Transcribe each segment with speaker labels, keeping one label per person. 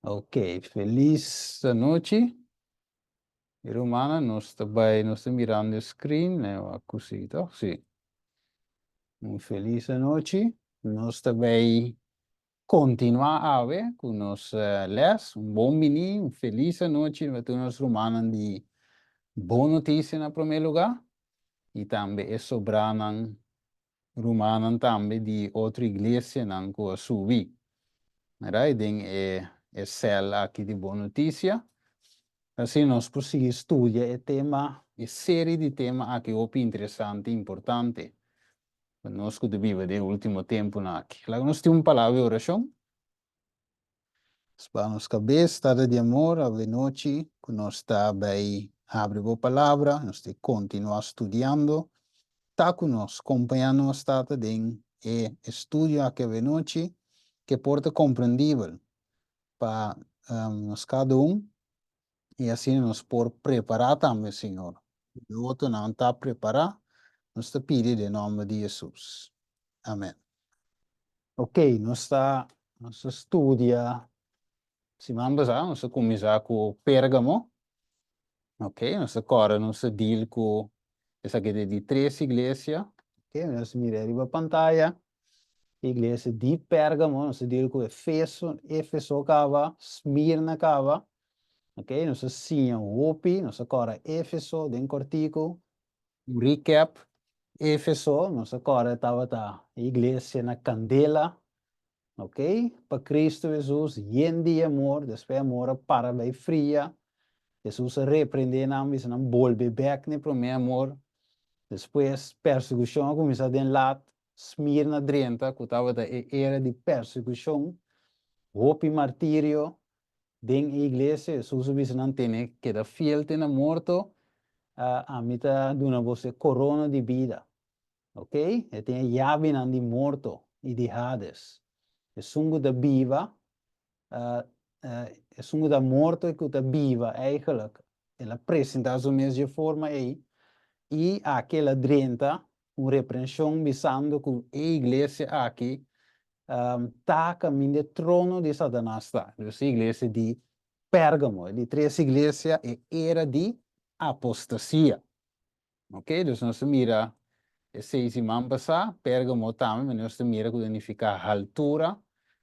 Speaker 1: Ok, feliz noite, irmã. Nós também nós estamos mirando o screen, né? A cosita, sim. Feliz noite. Nós também continuar a ver com nos les, bom menino, feliz noite, para nós romanos de boa notícia na primeiro lugar e também é sobrando romano também de outra igreja não com a subir, right? É cel aqui de boa notícia. Assim, nós prosseguimos estudar o tema, a série de temas aqui, é interessante e importante. Nós que vivemos de último tempo aqui. Lá nós temos uma palavra de oração. Para nos cabeça, estado de amor, a noite, que nós está bem, abre a palavra, nós temos continuar estudando, está com nós, acompanhando o estado de estudo aqui a noite, que porta compreendível para nós cada e assim nos por preparar também, Senhor. O outro não está preparado, nos te pede em nome de Jesus. Amém. Ok, nós estudia, se vamos a, nós começar com Pérgamo, ok, nós agora nós deal com essa aqui de três igrejas, ok, nós miramos a pantalla, igreja de Pérgamo, nós deal com Éfeso cava, Esmirna cava, ok, nós sim o OPI, nós agora Éfeso, den cortico, recap, Éfeso, nós agora estava a igreja na Candela, ok? Para Cristo Jesus, de amor, depois amor para bem fria, Jesus repreende não, mas não volve back nem para meu amor, depois perseguição começa a den lat, Smirna drenta, que estava da era de perseguição, hope martírio, den igreja, Jesus bisa não tem que da fiel tem morto, a mita duna você corona de vida. Ok? E tem a chave de morto e de Hades. É sungo da viva, é sungo da morto que da viva, eigenlijk. Ela apresenta a mesma forma aí. E aquela drenta, uma repreensão visando que a igreja aqui está caminho do trono de Satanás. Então, a igreja de Pérgamo, de três igrejas, era de apostasia. Ok? Então, nós mira seis imam passar, Pérgamo também, mas nós mira que significa altura,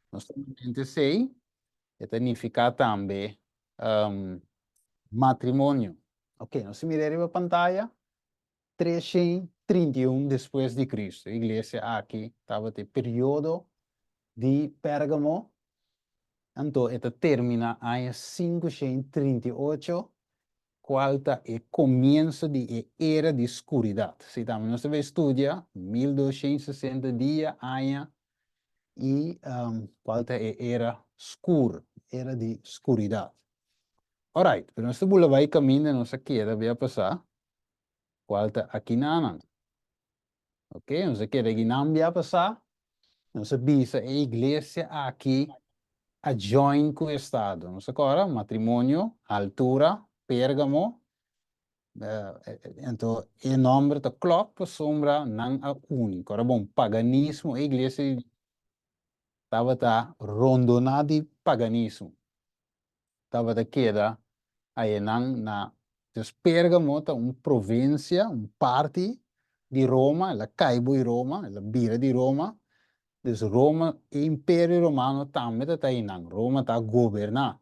Speaker 1: nós também sei, e significa também matrimônio. Ok, nós mira a pantalla, 331 depois de Cristo. A igreja aqui estava no período de Pérgamo, então esta termina em 538, qual é o começo da era de escuridão. Se também nós estudia 1260 dias, anos, e qual é a era escura, era de escuridão. Alright, pero nós vai caminho, nossa queda vai passar, qual é aqui não. Ok, nossa queda aqui não vai passar, nossa bisa a igreja aqui a join com o Estado. Nossa agora, matrimônio, altura, Pérgamo, então, o nome da clock sombra não é único. Agora, bom, paganismo, a igreja estava rondonada de paganismo. Estava da queda, aí não, na Pérgamo, uma província, parte de Roma, ela caiu em Roma, ela vira de Roma. Então, Roma, o Império Romano também está aí, não. Roma está governando.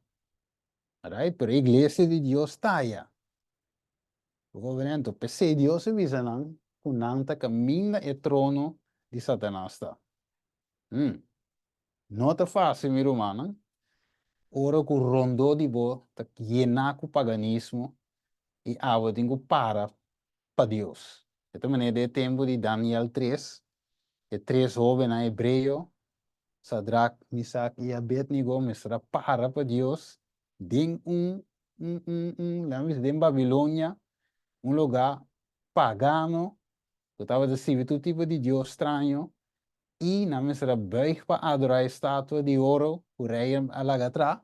Speaker 1: Right? Pero a igreja de Deus está aí. O governo, se Deus avisa não, que não está caminhando o trono de Satanás. Não está fácil, meu irmão. Ora que o rondo de bo está llena com paganismo e agora tem que para Deus. Esta maneira é tempo de Daniel 3, e três jovens hebreus, Sadrach, Misac e Abednego, mostrar para Deus, em em Babilônia, lugar pagano, que estava recebendo todo tipo de Deus estranho, e na mesma vez para adorar a estátua de ouro, o rei alagatra,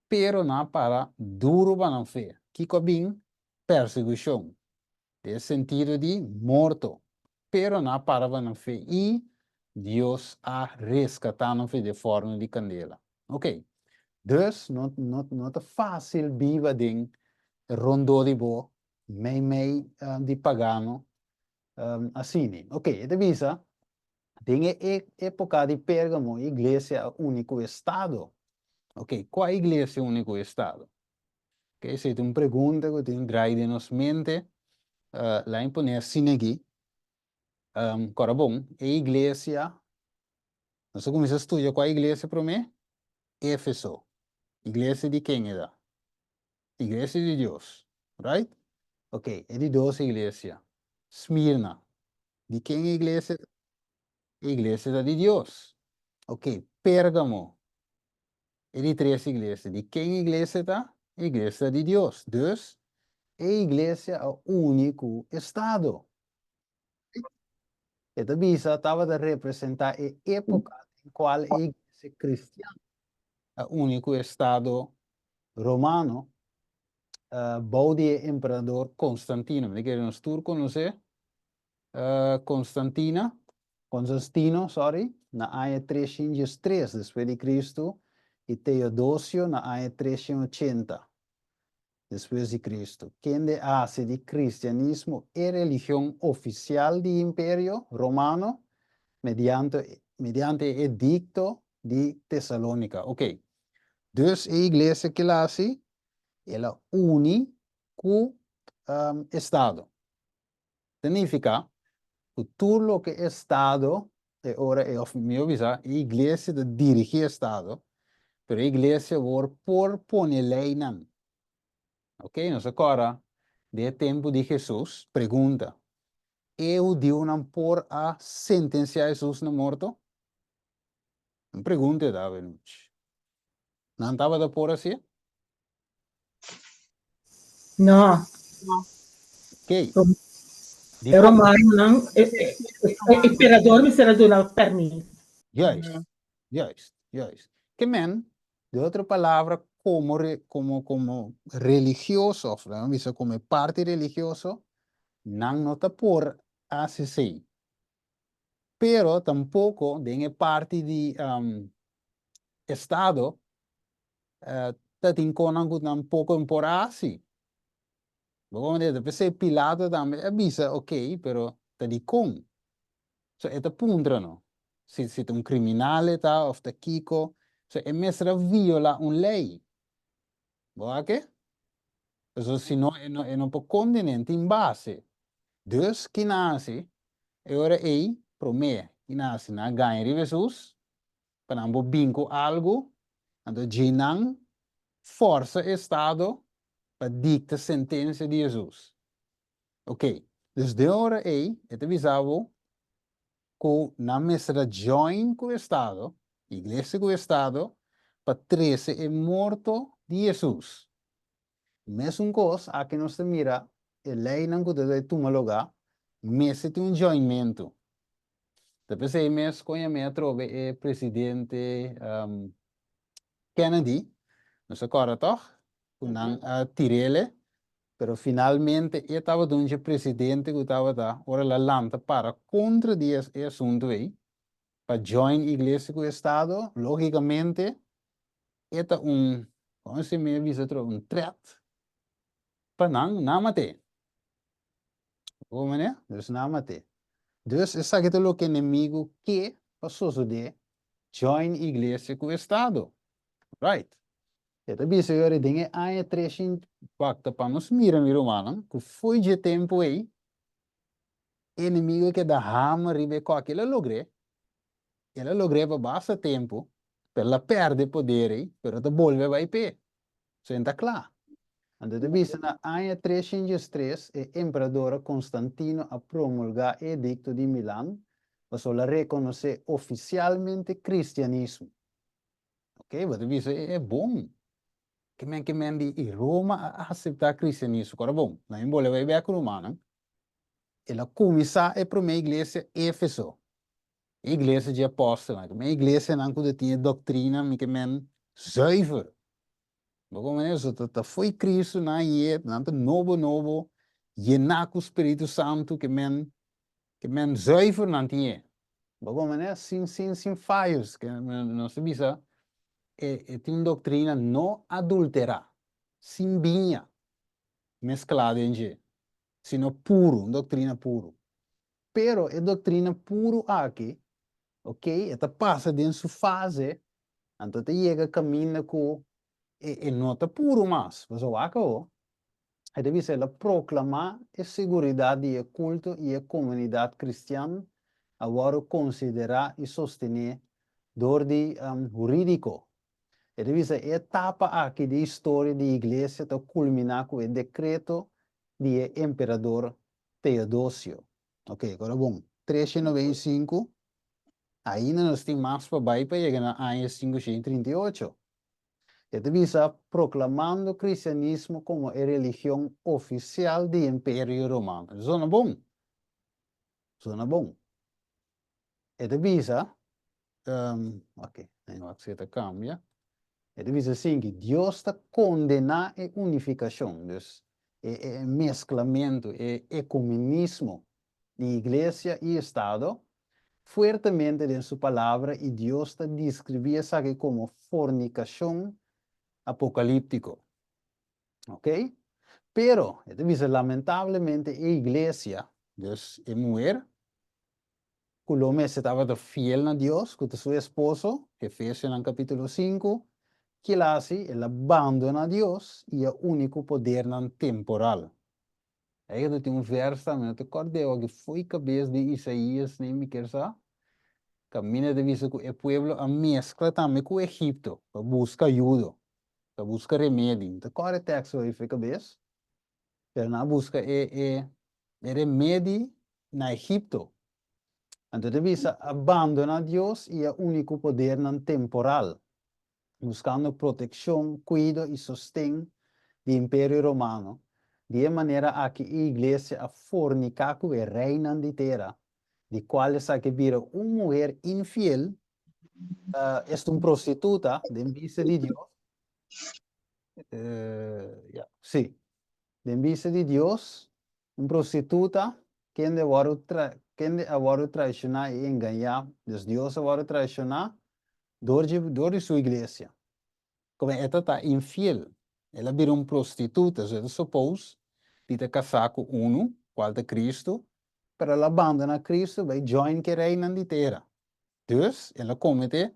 Speaker 1: pero não para duro para não fé. Que bem perseguição, nesse sentido de morto, pero não para não fé. E Deus a resgatado de forma de candela. Ok. Dus, not fácil viva ding rondo di bo, mei di pagano, assim. Ok, e visa, tem época de Pérgamo, igreja único estado. Ok, qual igreja único estado? Ok, se tem uma pergunta que tem draaide in ons mente, lá em poner sinegi, corabom, a igreja, nós começamos a estudar qual igreja para mim? Éfeso. Igreja de quem é? Igreja de Deus, right? Ok, é de duas igrejas. Esmirna, de quem é a igreja? A igreja de Deus. Ok, Pérgamo, é de três igrejas. De quem a igreja está? A igreja de Deus. Dus, a igreja é o único estado. Esta visa estava a representar a época em qual a igreja cristã, o único estado romano, boude imperador Constantino. Me quero nos turco, não sei. Constantino, sorry, na ano 303 depois de Cristo, e Teodósio na ano 380 depois de Cristo. Quem hace de cristianismo é religião oficial do Império Romano mediante edicto de Tessalônica. Ok. Dus a igreja que lá se, ela une com Estado. Significa que tudo que é Estado, ora é meu visar, a igreja dirige o Estado, mas a igreja vai por poner lei não. Ok? Nós agora, de tempo de Jesus, pergunta, eu digo não por a sentenciar Jesus na morte? Pergunta, David. Não estava da por assim?
Speaker 2: No,
Speaker 1: Ok.
Speaker 2: è romano, l'imperatore mi sarà donato permesso.
Speaker 1: Juist. Que men, de outra palavra, como religioso, ¿no? Como parte religioso, não nota por ACC. Pero tampoco de parte de Estado, dat in konan goed een poco por así. Vamos a decir, Pilato también avisa, ok, pero te di con. So, esta punto no. Si un criminale ta of te kiko, so, e mesra viola un lei. Boa que? So, si no, e non può continente in base. Dus, chi nasi, e ora ei, pro me, chi nasi na ganha de Jesus, para não binco algo, ando ginang, força Estado, para dicta sentença de Jesus. Ok. Dus de hora ei, et avisavo, com na mesra join com o Estado, igreja com o Estado, para trazer é morto de Jesus. Mesmo coisa, aqui nós mira, a lei não pode tomar lugar, mas tem um joinmento. Depois aí mesmo, quando eu trouxe o presidente Kennedy, não se acorda, toch? Não tirele, pero finalmente ele estava dando presidente que estava da, ora la lanta para contra esse assunto aí, para join igreja com o Estado, logicamente, é como se me avisa, um threat para não matar. Como é? Dus não matar. Dus isso aqui é o que inimigo que passou de join igreja com o Estado. Right? Então, bisa eu dinge aí trechin pacta para nos mira mano, que foi de tempo aí, inimigo que da hama ribe com aquele logre, ela logre para basta tempo, per la perde poder aí, pero te volve vai pé. Senta claro. Então, bisa na ano 303, o imperador Constantino a promulgar o edicto de Milão, para reconhecer oficialmente cristianismo. Ok? Mas bisa é bom. Que men di Roma aceitar cristianismo, agora bom, na embole vai ver a romana, ela começa a para uma igreja Éfeso, igreja de apóstolos, uma igreja não que tinha doutrina, que men zuiver. Como é isso? Foi Cristo na iet, não novo, llenar com o Espírito Santo que men zuiver não tinha. Como é? Sem falhos, que não se bisa, una doctrina no adulterada, sin viña mezclada en ella, sino puro, una doctrina puro. Pero es doctrina puro aquí, ok? Esta pasa de su fase, entonces llega camino con no está puro más, pues acá, debe ser la proclamar a seguridad de culto y a comunidad cristiana, ahora considerar y sostener de orden jurídico. Deve ser etapa aqui da história da igreja para culminar com o decreto do imperador Teodósio. Ok, agora bom. 395, ainda nós temos mais para baixo para chegar na ano 538. Deve ser proclamando o cristianismo como a religião oficial do Império Romano. Zona bom. Zona bom. Deve ser, ok, não vai cambia. Deve ser assim que Deus está condenando a unificação, dus, o mesclamento, o ecumenismo de igreja e Estado, fortemente em sua palavra, e Deus está descrevendo isso aqui como fornicação apocalíptico. Ok? Pero, deve ser lamentavelmente a igreja, dus, a mulher, que o homem estava fiel a Deus, com seu esposo, Efésios no capítulo 5, que la hace, él abandona a Dios y el único poder temporal. Aí eu tenho verso também, eu te acordei que foi cabeça de Isaías, nem me quer saber. Camina de vista com o povo a mescla também com o Egipto, para buscar ajuda, para buscar remédio. Então, qual é o texto aí foi cabeça? Para na busca remédio na Egipto. Então, de vista abandona a Deus e o único poder temporal, buscando proteção, cuidado e sustento do Império Romano, de maneira a que a igreja a fornicar com o reino de terra, de qual se que vira uma mulher infiel, é uma prostituta, de vista de Deus, sim, de vista de Deus, uma prostituta que agora traicionar e enganar, Deus agora traicionar, dor de sua igreja. Como esta está infiel, ela vira uma prostituta, so suppose, que está casada com qual é Cristo, para ela abandona Cristo, vai join que reina de terra. Dus, ela comete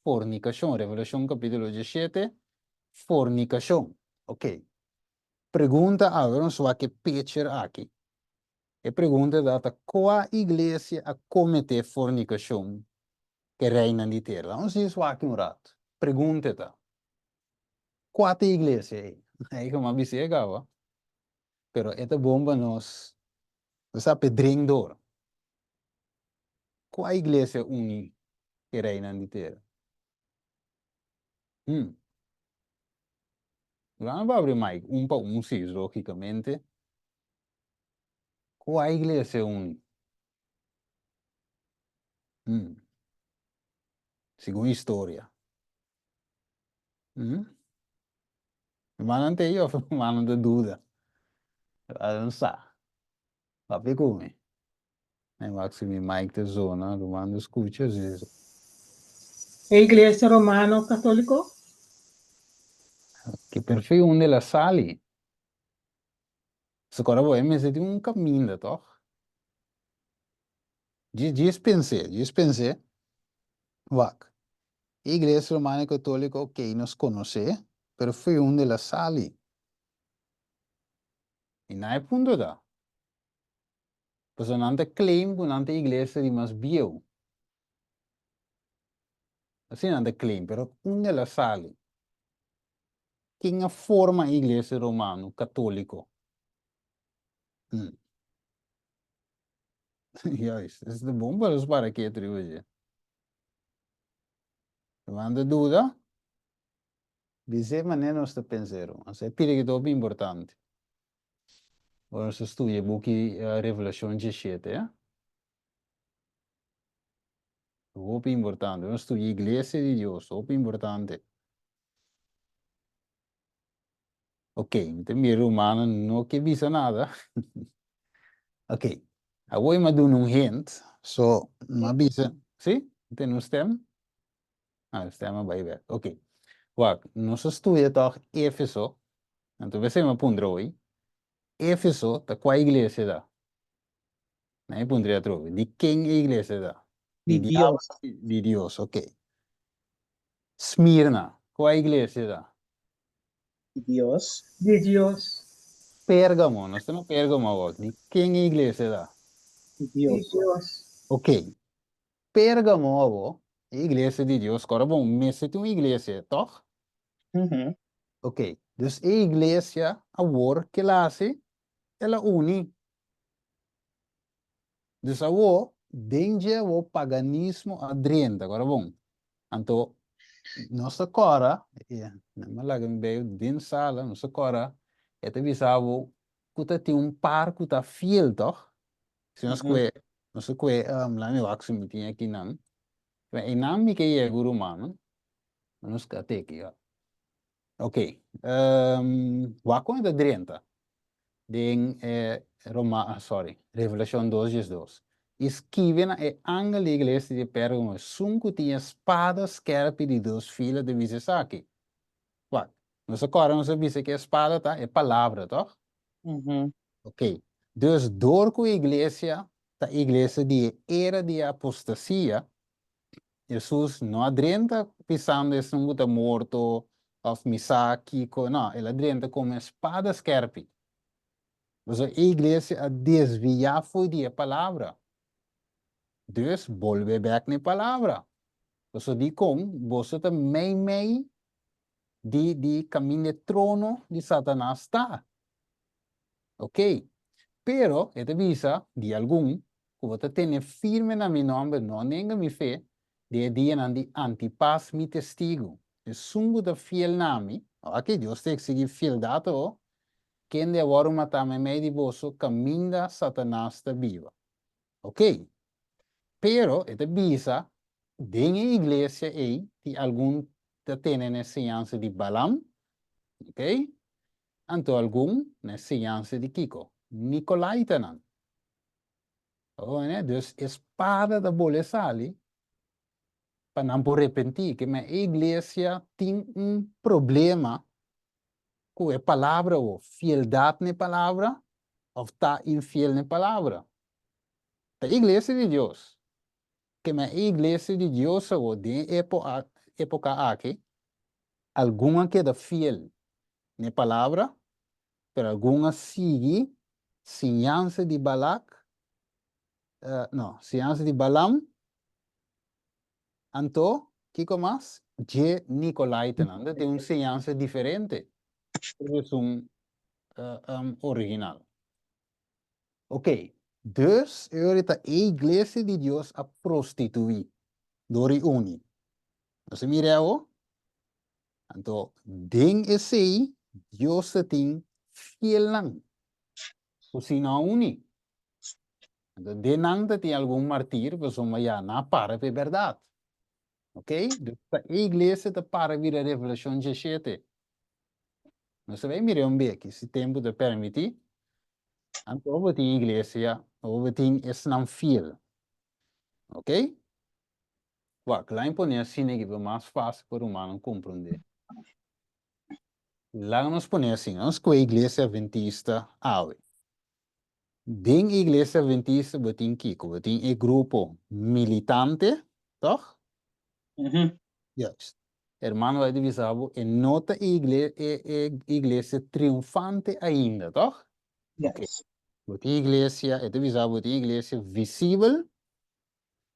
Speaker 1: fornicação, Revelação capítulo 17, fornicação. Ok. Pergunta agora, só que picture aqui. E pergunta data, qual igreja a cometer fornicação que reina de terra? Vamos ver isso aqui um rato. Pergunta tá. Quatro igrejas aí. Aí como a bici é pero esta bomba nos apedrendor. Qual igreja única que reina de terra? Vamos abrir mais para sim, logicamente. Qual igreja única? Segundo a história. Mas não tem, mas não tem dúvida. Não sabe. Papi come. Maximi Mike de zona, Romano escucha isso.
Speaker 2: A igreja romano católico?
Speaker 1: Que perfil onde ela sale. Se agora vou me de um caminho, toch? Diz pensei. Vac. Igreja Romana Católica, ok, nos conhece, pero foi onde ela sale. E não é ponto da. Pois não te claim, não te igreja de mais bio. Assim não te claim, pero onde ela sale. Quem a forma a igreja romana católico? Juist, is de bom para os paraquedas hoje. Quando dúvida, dizer maneira nós te pensaram. Isso é perigoso importante. Agora se estuda o que a Revelação 17, Muito importante. Nós estuda a Igreja de Deus, muito importante. Ok, então meu romano não que visa nada. Ok, agora eu dou um hint. Uma visa, sim? Tem um stem? Ah, o stem vai ver. Ok. Wak, nós estuda toch Éfeso, então você me pondrou aí, Éfeso, tá qual igreja da? Né, pondria trove. De quem é a igreja da? De
Speaker 3: De
Speaker 1: diabo,
Speaker 3: Dios.
Speaker 1: de Deus, ok. Esmirna, qual é a igreja da?
Speaker 3: De Dios.
Speaker 2: de Dios,
Speaker 1: Pérgamo, nós temos Pérgamo agora. De quem é a igreja da?
Speaker 3: De
Speaker 2: de
Speaker 3: Dios.
Speaker 2: Dios,
Speaker 1: Ok. Pérgamo agora, a igreja de Deus, agora bom, mas se tem uma igreja, toch?
Speaker 3: Uhum.
Speaker 1: Ok. Dus a igreja, a war, que ela hace, ela une. Dus a war, dengue o paganismo adrienda, agora bom. Então, nossa cora, não lá que me veio dentro sala, nossa cora, é te bisavo, que tem um par que tá fiel, toch? Se nós
Speaker 3: Uhum.
Speaker 1: que, nós que, lá me waxo me tinha aqui não. E não me que é guru mano, nós que até aqui, ó. Ok. Wako é da drienta. Den Roma, sorry, Revelação 2:2. Escreve na angel da igreja de Pérgamo, sunco tinha espada scherpe de 2 filas de visesaki. What? Nós agora nós sabemos que a espada tá, é palavra, toch?
Speaker 3: Uhum.
Speaker 1: Ok. Dus door com a igreja de era de apostasia, Jesus não adrenta pisando esse não está morto, of misaki, não, ele adrenta com espada scherpe. Dus a igreja a desviar foi de palavra. Dus volve back na palavra. Dus di kong, você também meio de caminho de trono de Satanás está. Ok? Pero, esta visa de algum, que você tem firme na meu nome, não nenga mi fé, de dia de antipas mi testigo. E sungo da fiel nami, ok, Deus tem que seguir fiel dato, quem de agora matar me meio de você, caminho da Satanás está viva. Ok? Pero, esta visa, dentro da igreja aí, de algum que tem ensinança de Balaam, ok? Então, algum na ensinança de Kiko. Nicolaitanan. Oh, né? Dus espada da bolesali, para não por repentir, que a igreja tem problema com a palavra, ou fieldade na palavra, ou está infiel na palavra. A igreja de Deus, que a igreja de Deus, ou de época aqui, alguma que é fiel na palavra, pero alguma sigue ciência de Balak, não, ciência de Balaam, então, que mais? De Nicolaitanen, tem uma ciência diferente, é original. Ok, dus ahorita a igreja de Deus a prostituir, dori uni. Você mira o? Então, den esse Deus tem fiel não, o sinal uni. Então, denang tem algum martir, você vai na para a verdade. Ok? Dus a igreja está para vir a revelação 17. Você vai mirar aqui, se tempo te permitir. Então, vou ter igreja, vou ter esse não fiel. Ok? Ué, lá em Poner assim é mais fácil para o humano compreender. Lá nós ponemos assim, nós com a igreja adventista, dentro da igreja adventista, vou ter Kiko, vou ter um grupo militante, toch?
Speaker 3: Uhum.
Speaker 1: Yes. Hermano vai divisar, é nota igreja triunfante ainda, toch? Ok.
Speaker 3: Yes.
Speaker 1: Vou ter igreja, é divisar, vou ter igreja visível,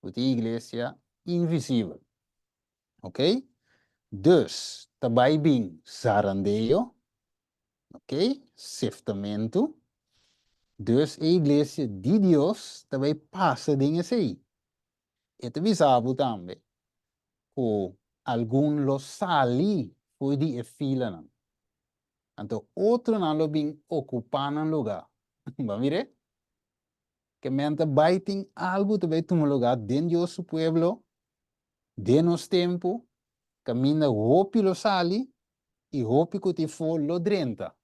Speaker 1: vou ter igreja invisível. Ok? Dus, também bem zarandeio, ok? Seftamento. Dus, a igreja de Deus também passa dentro aí. E te bisabo também, que algum lo sali foi de fila não. Então, outro não lo bem ocupando lugar. Vamos ver? Que mente vai tem algo também tomar lugar dentro do nosso pueblo, de nosso tempo, caminha roupa lo sali e roupa que te for lo drenta.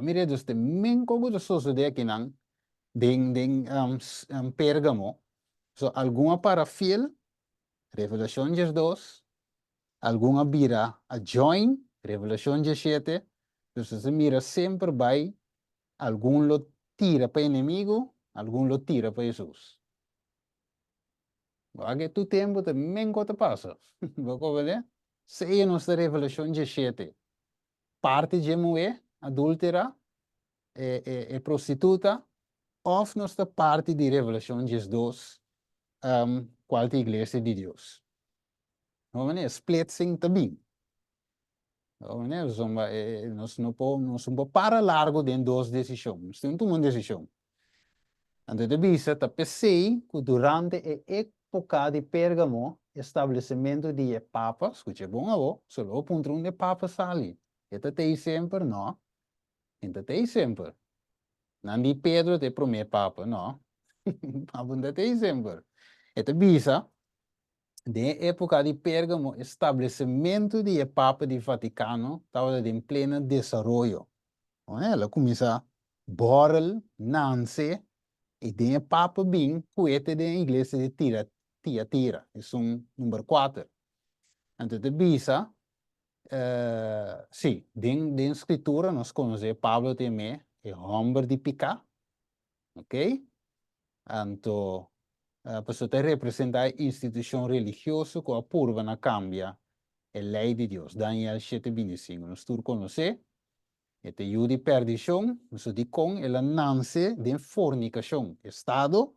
Speaker 1: Mire, dus de min como de suceder aqui não, Pérgamo, so alguma para fiel, Revelação 2, alguma vira a join, Revelação 17, então você mira sempre vai, algum lo tira para inimigo, algum lo tira para Jesus. Agora tu tempo também que passa. Vou ver? Se é nossa Revelação 17, parte de mulher, adúltera, prostituta, ou nossa parte de Revelação 12, qual é a igreja de Deus. Vamos ver? Splitsing também. Vamos ver? Nós não podemos para largo de duas decisões. Nós temos uma decisão. Então, de vista, pensei que durante a época de Pérgamo, estabelecimento de papas, escute bom, avô, só o ponto de papas ali. Eta tem sempre, não? Eta tem sempre. Não de Pedro, te primeiro papa, não. Papa não tem sempre. Eta visa, de época de Pérgamo, estabelecimento de papa de Vaticano, estava em pleno desenvolvimento. Ela começa a borrel, nasce, e tem papa bem, coete da igreja de Tiatira, é número 4. Então, de visa, sim, dentro da escritura, nós conhecemos Pablo também, é homem de picar, ok? Então, para representar a instituição religiosa que apurva na cambia a lei de Deus. Daniel 7:25. Nós todos conhecemos. Este yu de perdição, nós de com, ela nasce de fornicação. Estado,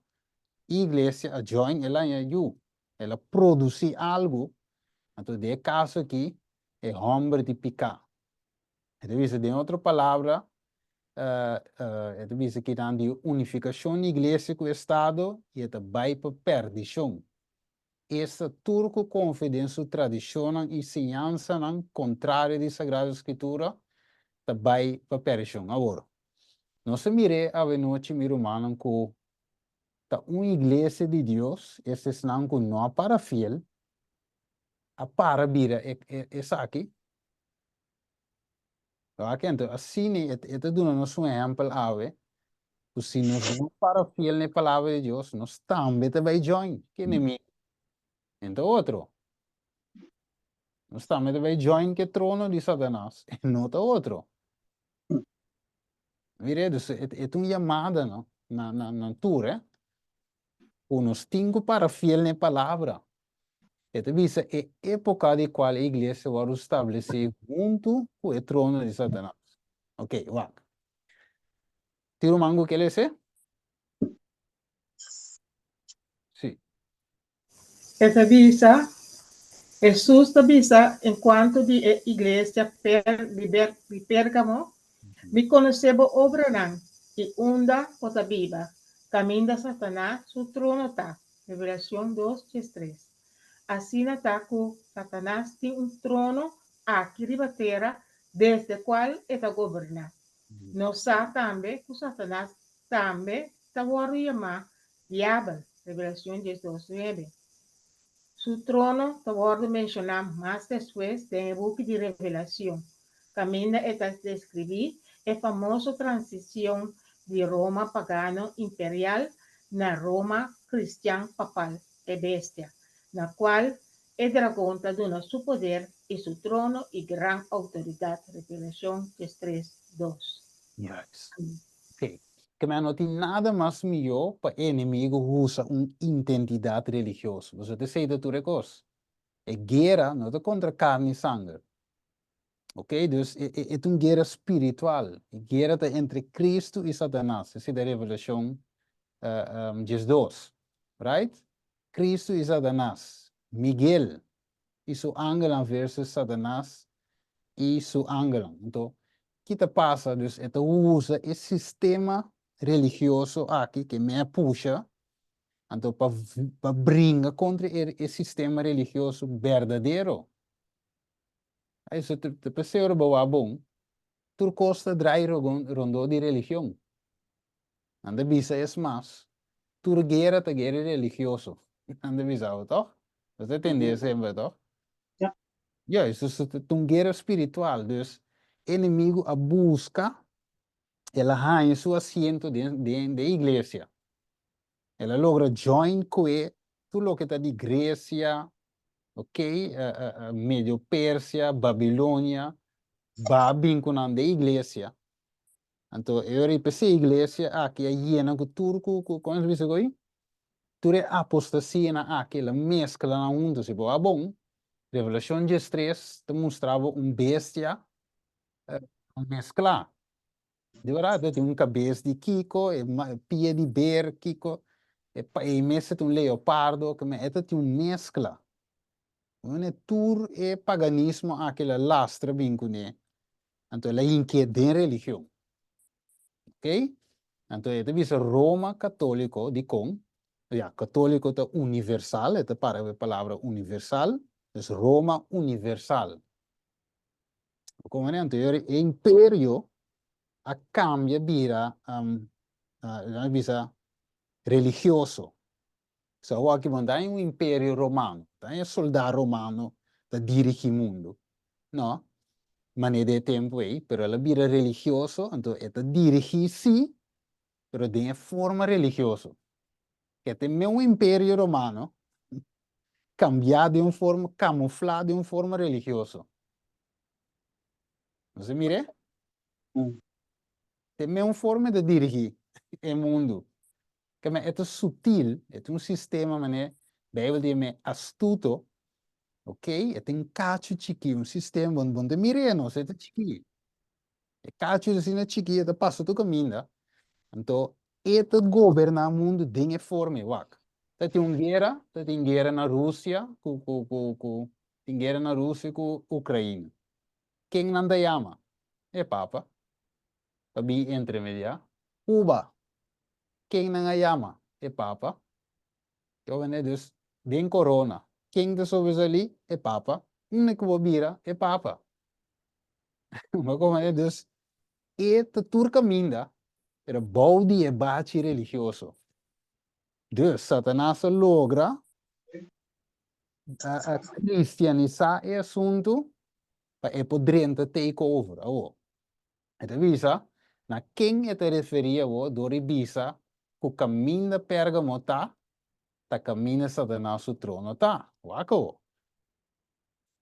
Speaker 1: igreja, a join, ela é yu. Ela produz algo. Então, de caso aqui, é homem de picar. Então, isso de outra palavra, isso aqui está de unificação da igreja com o Estado e это vai para perdição. Essa turco confidência tradição e ensinança contrária da Sagrada Escritura vai para perdição. Agora, nós miramos a noite mirumana com uma igreja de Deus, esse não com não para fiel, a para vira essa aqui. Então, assim, это dando-nos exemplo, ave. Se nós não para fiel na palavra de Deus, nós também vai join, que inimigo. Então, outro. Nós também vai join que trono de Satanás, e não tá outro. Viredos, é uma chamada, não? Na tour, nós temos para fiel na palavra. Então, visa é época de qual a igreja vai estabelecer junto com o trono de Satanás. Ok, vai. Tiro mango que ele é? Sim.
Speaker 2: Essa visa, Jesús avisa en cuanto de iglesia de Pérgamo, mi conocebo obran y unda cosa viva, camina Satanás, su trono está. Revelación 2:3. Así nataku Satanás tiene un trono aquí ribatera, desde el cual está goberna. No sa también que Satanás también está llamado diablo. Revelación 10:9. Su trono, te voy a mencionar más después en el buque de Revelación. Camina está describir la famosa transición de Roma pagano imperial na Roma cristiana papal e bestia, la cual el dragón está dando su poder y su trono y gran autoridad. Revelación 3:2.
Speaker 1: Yes. Ok. Que não tem nada mais melhor para inimigo usar uma identidade religiosa. Você te sei de tudo coisa. É guerra, não é contra carne e sangue. Ok? Dus é uma guerra espiritual. É guerra entre Cristo e Satanás. Essa é a Revelação 12. Right? Cristo e Satanás. Miguel e seu ángel versus Satanás e seu ángel. Então, que te passa? Dus, usa esse sistema religioso aqui que me puxa, então para brincar contra esse sistema religioso verdadeiro. Aí você te percebe bom, tu costa drai rondo de religião. Anda bisa é mais, tu guerra te guerra religioso. Anda bisa, toch? Você entende sempre, toch?
Speaker 3: Ja.
Speaker 1: Ja, isso é uma guerra espiritual, dus inimigo a busca ela ganha seu assento dentro da igreja. Ela logra join com tudo o que está de igreja, ok? Medio Pérsia, Babilônia, va vinculando de igreja. Então, eu repensei a igreja, que é llena com turco, com isso aí. Ture apostasia na aquela mescla na mundo, se boa bom. Revelação de 3 te mostrava bestia mesclar. De verdade, tem cabeça de Kiko, pia de bear, Kiko, e mesa tem leopardo, que tem mescla. Não tur e paganismo aquela lastra vincune. Então, ela inquieta em religião. Ok? Então, esta visa Roma católico de com, católico é universal, esta para a palavra universal, é Roma universal. Como é então, o império a cambia vira visa religioso. So, aqui mandar um império romano, tem soldado romano que dirige o mundo, não? Maneira de tempo aí, pero ela vira religioso, então ela dirige sim, pero de forma religiosa. Que tem um império romano cambiado de uma forma, camuflado de uma forma religiosa. Você mire? Tem uma forma de dirigir o mundo. Que é sutil, é um sistema, mané, Bíblia diz astuto, ok? É um cacho chiqui, um sistema onde mire, não, é chiqui. É cacho assim, é chiqui, é passa tu caminho. Então, governa o mundo de uma forma, wak. Tem guerra na Rússia, tem guerra na Rússia com a Ucrânia. Quem não chama? É Papa. Tabi intermediário. Cuba. Quem não chama? É Papa. Eu vou dizer, tem corona. Quem está sobre ali? É Papa. Não é que vou virar? É Papa. Mas como é Deus? Eta turca minda. Era balde e bate religioso. Deus, Satanás logra a cristianizar o assunto para poder take over. Então, visa, na quem te referia o dori visa, que o caminho da Pérgamo tá caminho Satanás o trono tá. Waco.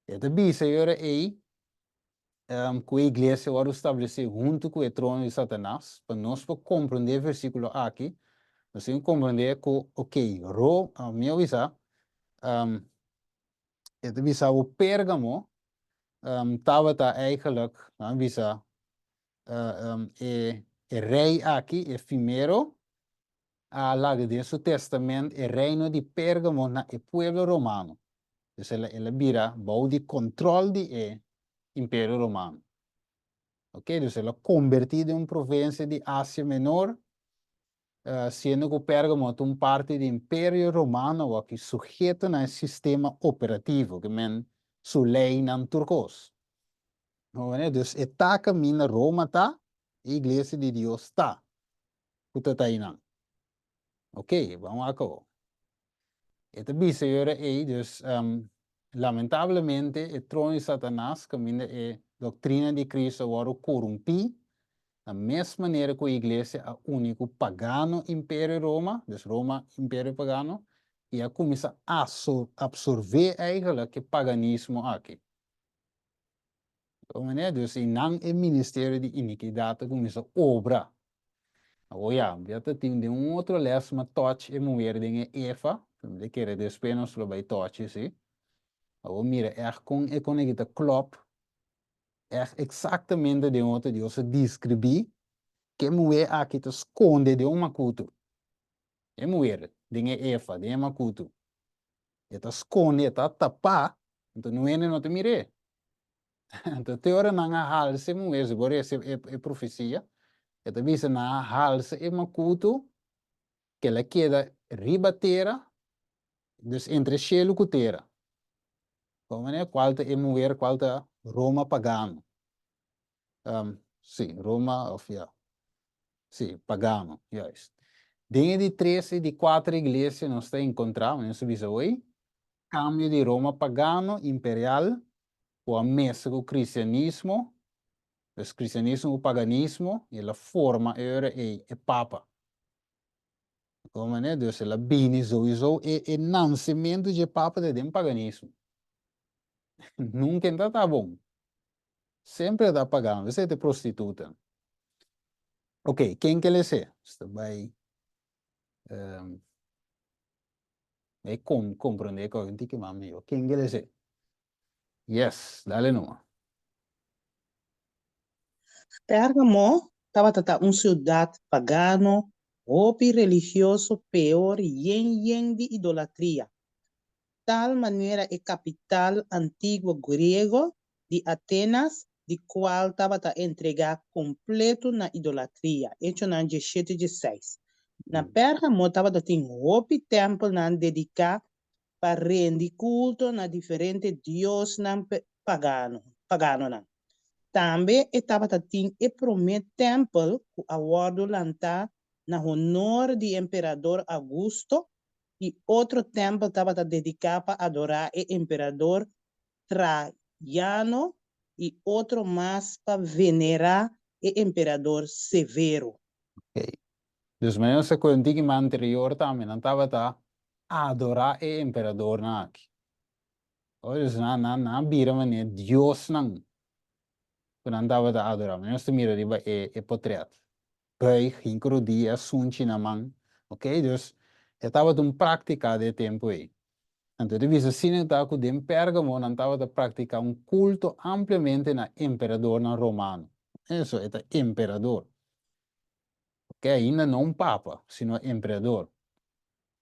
Speaker 1: Então, visa, eu aí, que a igreja vai estabelecer junto com o trono de Satanás, para nós compreender o versículo aqui, nós temos que compreender que, ok, a minha visa, então, visa o Pérgamo, estava eigenlijk, visa, e rei aqui, é primeiro, largo de su testamento, el reino de Pérgamo na el pueblo romano. Entonces, ela vira bajo de control de imperio romano. Ok, entonces ela convertida en provincia de Asia Menor, siendo que Pérgamo es un parte del imperio romano, que sujeto al sistema operativo, que men su ley nan turcos. Entonces, está camino Roma está, iglesia de Dios está. Ok, vamos a acabar. Esta biseira aí, dus, lamentavelmente, o trono de Satanás, caminha a doutrina de Cristo, agora corrompi, da mesma maneira que a igreja é o único pagano império Roma, dus Roma, império pagano, e a começa a absorver eigenlijk o paganismo aqui. Então, né, dus, e não é ministério de iniquidade, começa a obra. Já tem outro les, mas touch e mulher de Eva, de que era despenos lo vai touch, sim. Mira, com que klopt, exatamente de onde Deus descreve que mulher aqui te esconde de uma culto. É mulher, de Eva, de uma culto. E te esconde, e te tapa, então não te mire. Então, teoria não há se mulher, se agora é profecia, e te visa na halse é uma culto, que ela queda ribatera, dus entre cielo e terra. Como é qual é mulher, qual é Roma pagano. Sim, Roma, of sim, pagano, yes. Dentro de 13 de 4 igrejas nós temos encontrado, nós vimos hoje, cambio de Roma pagano, imperial, com a mesa do cristianismo, o cristianismo, o paganismo, e a forma era o papa. Como é, Deus, ela bine sowieso, e nascimento de papa de paganismo. Nunca está bom. Sempre está pagando. Você é prostituta. Ok, quem que ele é? Está vai compreender que eu tenho que mami. Quem que ele é? Yes, dale no.
Speaker 3: Pérgamo estava uma cidade pagano, hopi religioso peor yen de idolatria. Tal maneira é capital antigo grego de Atenas, de qual estava a entregar completo na idolatria. Hecho na 17:6. Na Pérgamo estava a ter hopi templo na dedicar para render culto na diferente dios pagano na. Também estava tem e promet templo que aguardo lantar na honor de imperador Augusto e outro templo estava dedicado para adorar o imperador Traiano e outro mais para venerar o imperador Severo.
Speaker 1: Ok. Dus men se contigo ma anterior também não estava a adorar o imperador na aqui. Olha, dus na bira mane Deus não. Quando estava a adorar, men se mira riba e potreat. Bai, hinkro dia sunchi na man. Ok, dus estava um prática de tempo aí. Então, de visa assim, está com o Pérgamo, não estava a praticar culto amplamente na imperador na romano. Isso é imperador. Ok, ainda não papa, sino imperador.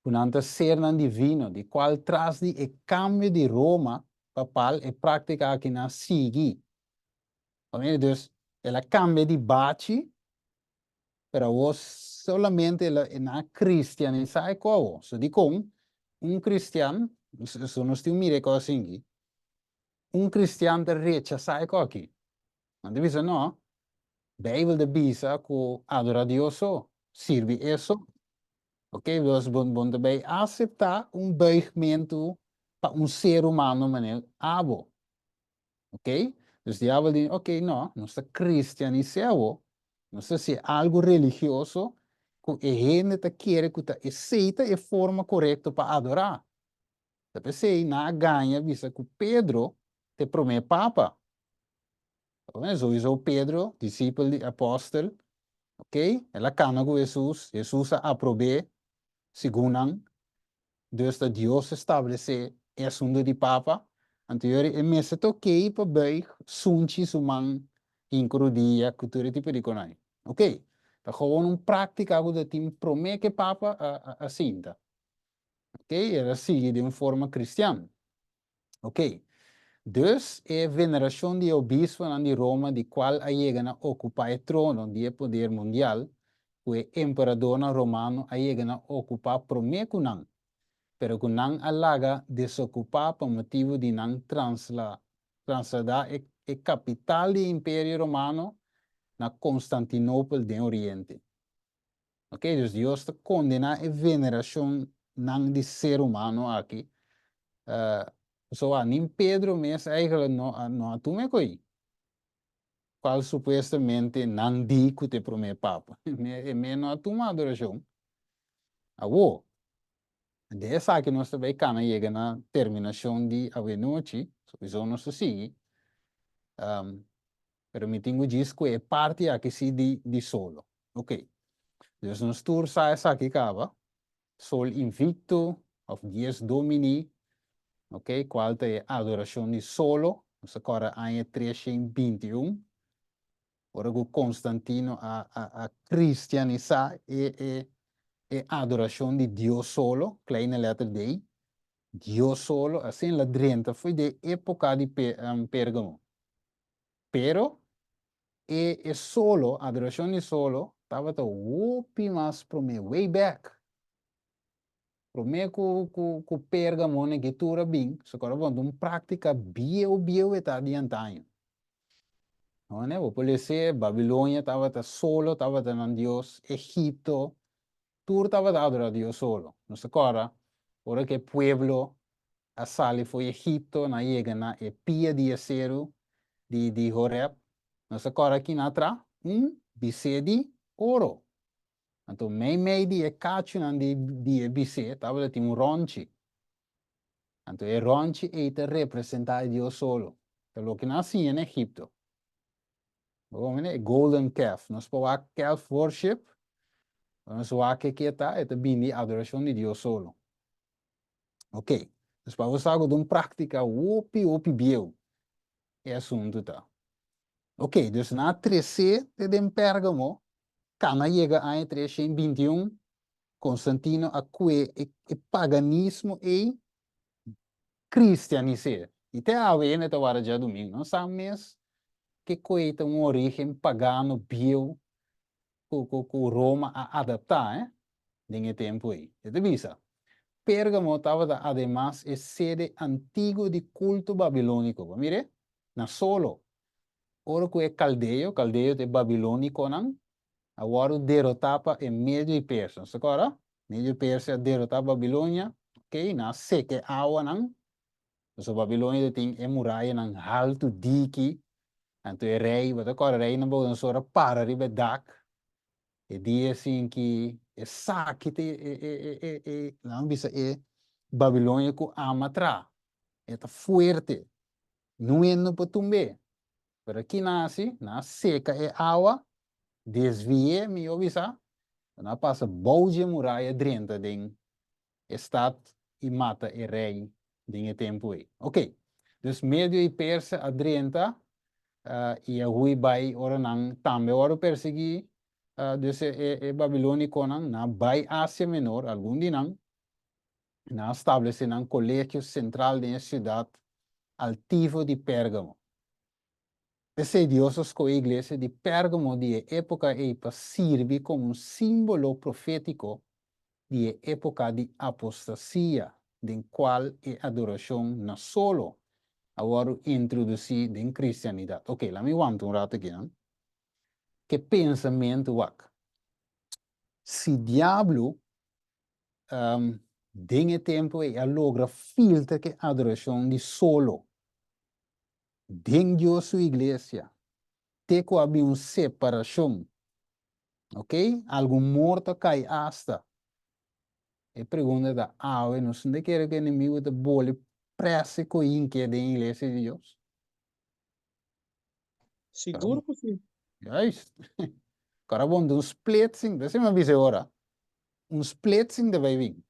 Speaker 1: Portanto, ser não divino, de qual traz de e cambio de Roma, papal e prática aqui na Sigi. Dus, ela cambia de bate, pero vos solamente na cristianizar qual. So, di com, cristiano, se non stiamo mire cosa assim, cristiano rechaza aqui. Não divisa não, Bijbel de bisa que adora Deus só, serve isso. Ok, dus bom também aceitar buigmento para ser humano maneira abo. Ok? Dus diabo diz, ok, não, não está cristianizado, não está se algo religioso que a gente tá quer que tá aceita a forma correta para adorar. Tapi sei na ganha visa que Pedro te promete papa. Zo is o Pedro, discípulo de apóstolo, ok? Ela cana com Jesus, Jesus aprove, segundo dus Deus estabelece o assunto de papa. Anterior, e mesa toquei para bem, sunchi sumang, incluía cultura tipo de conai. Ok? Tá gewoon prática que tem promete que papa a cinta. Ok? Ela sigue de uma forma cristã. Ok? Dus é veneração de obispo de Roma, de qual a chega a ocupar o trono de poder mundial, o imperador romano a chega a ocupar promete não. Pero que não alaga desocupar por motivo de não trasladar a capital do Império Romano na Constantinopla do Oriente. Ok? Dus Deus está condena a veneração não de ser humano aqui. Nem Pedro mesmo eigenlijk não atume coi. Qual supostamente não diz que te promete papa. Me não atuma adoração. Awo. Dessa que nós também cana chega na terminação de a noite, só nós sigue. Pero me tenho diz que é parte aqui se de solo. Ok. Dus nós tour sai aqui cava. Sol invicto of dies domini. Ok, qual é a adoração de solo. Nós agora em 321. Ora que Constantino a cristianizar e adoração de Deus solo, kleine letter D. Deus solo, assim la drenta foi de época de Pérgamo. Pero solo, adoração de solo, estava to whoopie mas pro me way back. Pro me ku Pérgamo ne getura bem, so agora vamos prática bio eta adiantanho. Não é? Vou poder Babilônia estava solo, estava na Deus, Egipto, tudo estava adorar Deus solo. Não se agora, ora que pueblo a sali foi Egipto, na chega na pia de acero de Horeb, nós agora aqui na tra bise de ouro. Então, meio de cacho de bise, estava tem ronchi. Entonces, el ronchi te representa a Dios solo. Pero lo que nací en Egipto. Golden calf. Nos podemos calf worship. Nos podemos que está, es bindi adoración de Dios solo. Ok. Dus para você algo de uma prática, opi biel. É assunto tá. Ok, dus na 13 de Pérgamo, cana chega a 321, Constantino acue e paganismo e cristianice. E até a vez, tá hora já domingo, não sabe mesmo que coita origem pagano, biel, com Roma a adaptar, nesse tempo aí. É de visa. Pérgamo estava, además, é sede antigo de culto babilônico. Mire, na solo. Ora que é caldeo de babilônico, não? Agora derrotava em Médio e Pérsia. Agora, Médio e Pérsia derrotava a Babilônia, ok? Na seca água, não? Então, a Babilônia tem a muralha, não? Alto, dique. Então, o rei, mas agora o rei não pode só para riba dak. E dia assim que é saque, não bisa é Babilônia com amatra. É forte. Não é no potumbe. Pero aqui nasce, na seca é água, desvia, me obisa, na passa bouge muralha drenta den estado e mata o rei den tempo aí. Ok, dus Médio e Persa adrenta e a hui vai ora não também ora persegui dus babilônico não na vai Ásia Menor algum dia não na estabelece um colégio central da cidade altivo de Pérgamo. Esse Deus com a igreja de Pérgamo de época para servir como um símbolo profético de época de apostasia, de qual a adoração não solo agora introduzida em cristianidade. Ok, lá me aguanto rato aqui, não? Que pensamento wak? Se diabo tem tempo e logra filtrar que adoração de solo, dentro de sua igreja, tem que haver uma separação. Ok? Algo morto cai hasta. E pergunta da não sei que o inimigo de bole pressa com que da igreja de Deus.
Speaker 3: Seguro que sim.
Speaker 1: É isso. Cara, bom, um splitsing, deixa eu avisar agora. Um splitsing de vai vir.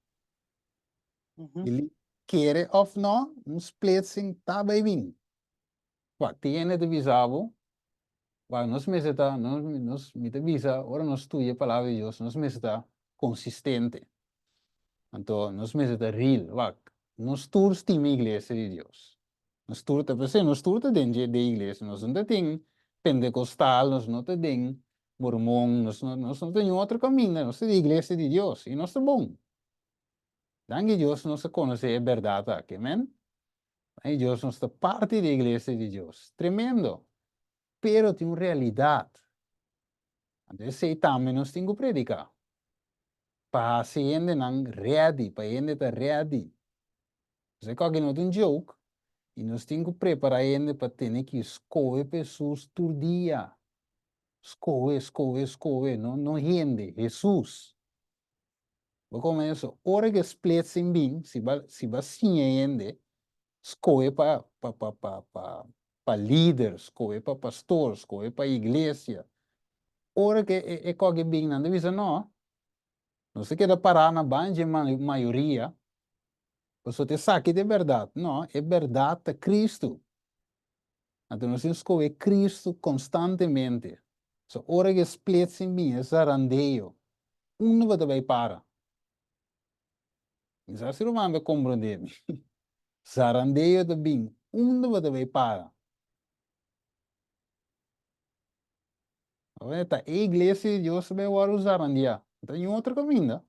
Speaker 1: Ele quer ou não, um splitsing tá vai vir. Pá, tem de visavo. Pá, nós me está, nós me avisa, agora nós estudia a palavra de Deus, nós me está consistente. Então, nós me está real, pá. Nós todos temos a igreja de Deus. Nós todos, nós todos dentro da igreja, nós não temos pentecostal, nós não temos mormon, nós não temos outro caminho, nós temos a igreja de Deus, e nós é bom. Danke Deus, nós conhecemos a verdade aqui, amém? E Deus nos é parte da igreja de Deus. Tremendo. Pero tem uma realidade. Então, sei também nós temos que predicar. Para a gente não ready, para a gente estar ready. Você que não tem um joke, e nós temos que preparar a gente para ter que escolher pessoas todo dia. Escolher, não rende. Jesus. Vou começar. Hora que explica bem, se vai sim ainda, escolher para líderes, escolher para pastores, escolher para igreja. Ora que é que bem não deve ser não. Não se quer parar na banja maioria. Você te sabe de verdade. Não, é verdade de Cristo. Então nós temos que escolher Cristo constantemente. So, ora que explica bem, é zarandeio. Não vai parar. Isso é se não vai compreender. Zarandeio de bem. Não vai parar. A igreja de Deus vai usar zarandeio. Então, em outro caminho.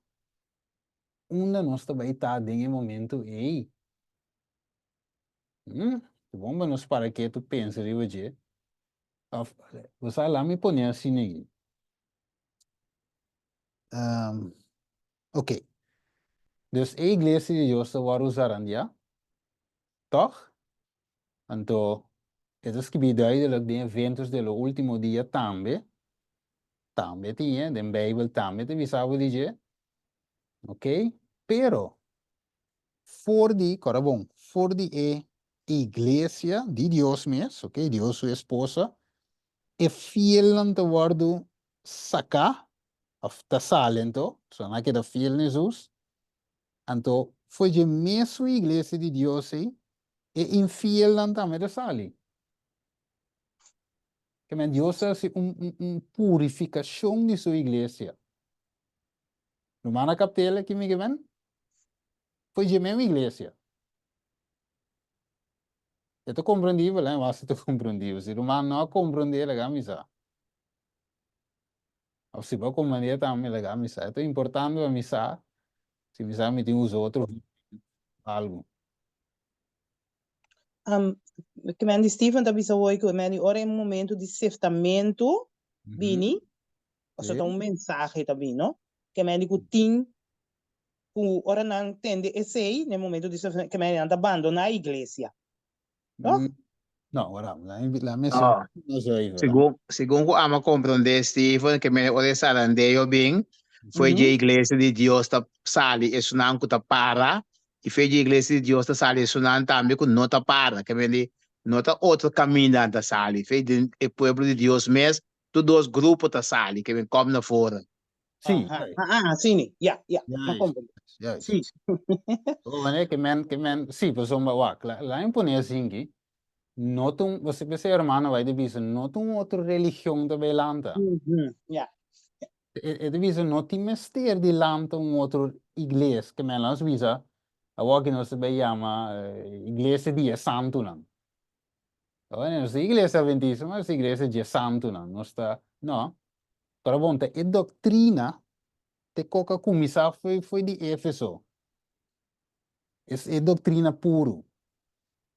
Speaker 1: Nós também está em momento ei. Bom, mas para que tu pensa de hoje? Você lá me põe assim aqui. Ok. Dus a igreja de Deus vai usar zarandeio. Toch? Então, isso que duidelijk de eventos do último dia também. Também tinha, na Bíblia também te visava dizer. Ok? Pero, agora bom, for die iglesia de Dios mesmo, ok? Dios su esposa, e fiel ante worden saca, of te salento, so na que da fiel Jesus, anto foi de mesmo iglesia de Dios e infiel ante me da sali. Que men Dios hace purificación de su iglesia. Romana captela que me geven, foi de mesma iglesia. Eu tô compreendível, né? Mas eu tô compreendível. Se o humano não compreender, é misa. Ou se vai compreender, também é misa. É importante a misa. Se misa me tem os outros algo.
Speaker 3: Que men di Stephen tabi sa hoy ko men ora em momento de seftamento bini, o so
Speaker 1: Sim.
Speaker 3: mensaje tabi, no? Que men di kuting ku ora nang tende essay no momento de seftamento que men anda abandonar a igreja, no?
Speaker 1: Não, agora, lá me
Speaker 4: Oh,
Speaker 1: não sei, né?
Speaker 4: segundo ama compreender, Stephen, que me ore sarandeio bem, foi de igreja de Deus ta sali e sunan ku ta para, e foi de igreja de Deus ta sali e sunan também ku nota para, que me nota outro caminho ta sali, foi de o povo de Deus mesmo, todos os grupos ta sali, que me come na fora.
Speaker 1: Sim,
Speaker 3: Sim, ya,
Speaker 1: yes,
Speaker 3: makombo.
Speaker 1: yes.
Speaker 3: Sim.
Speaker 1: O mané que men, sim, por exemplo, lá em Pune assim que, notam, você pensa, irmão, vai de visa, notam outra religião da belanta.
Speaker 3: Ya.
Speaker 1: Det visar något mester de land om outra igreja que mellan visa a que nós se chama igreja de santo não. Então, nós igreja adventista, mas igreja de santo não. Nós está, não. Para bom, a doutrina te coca começar foi de Éfeso. É doutrina puro.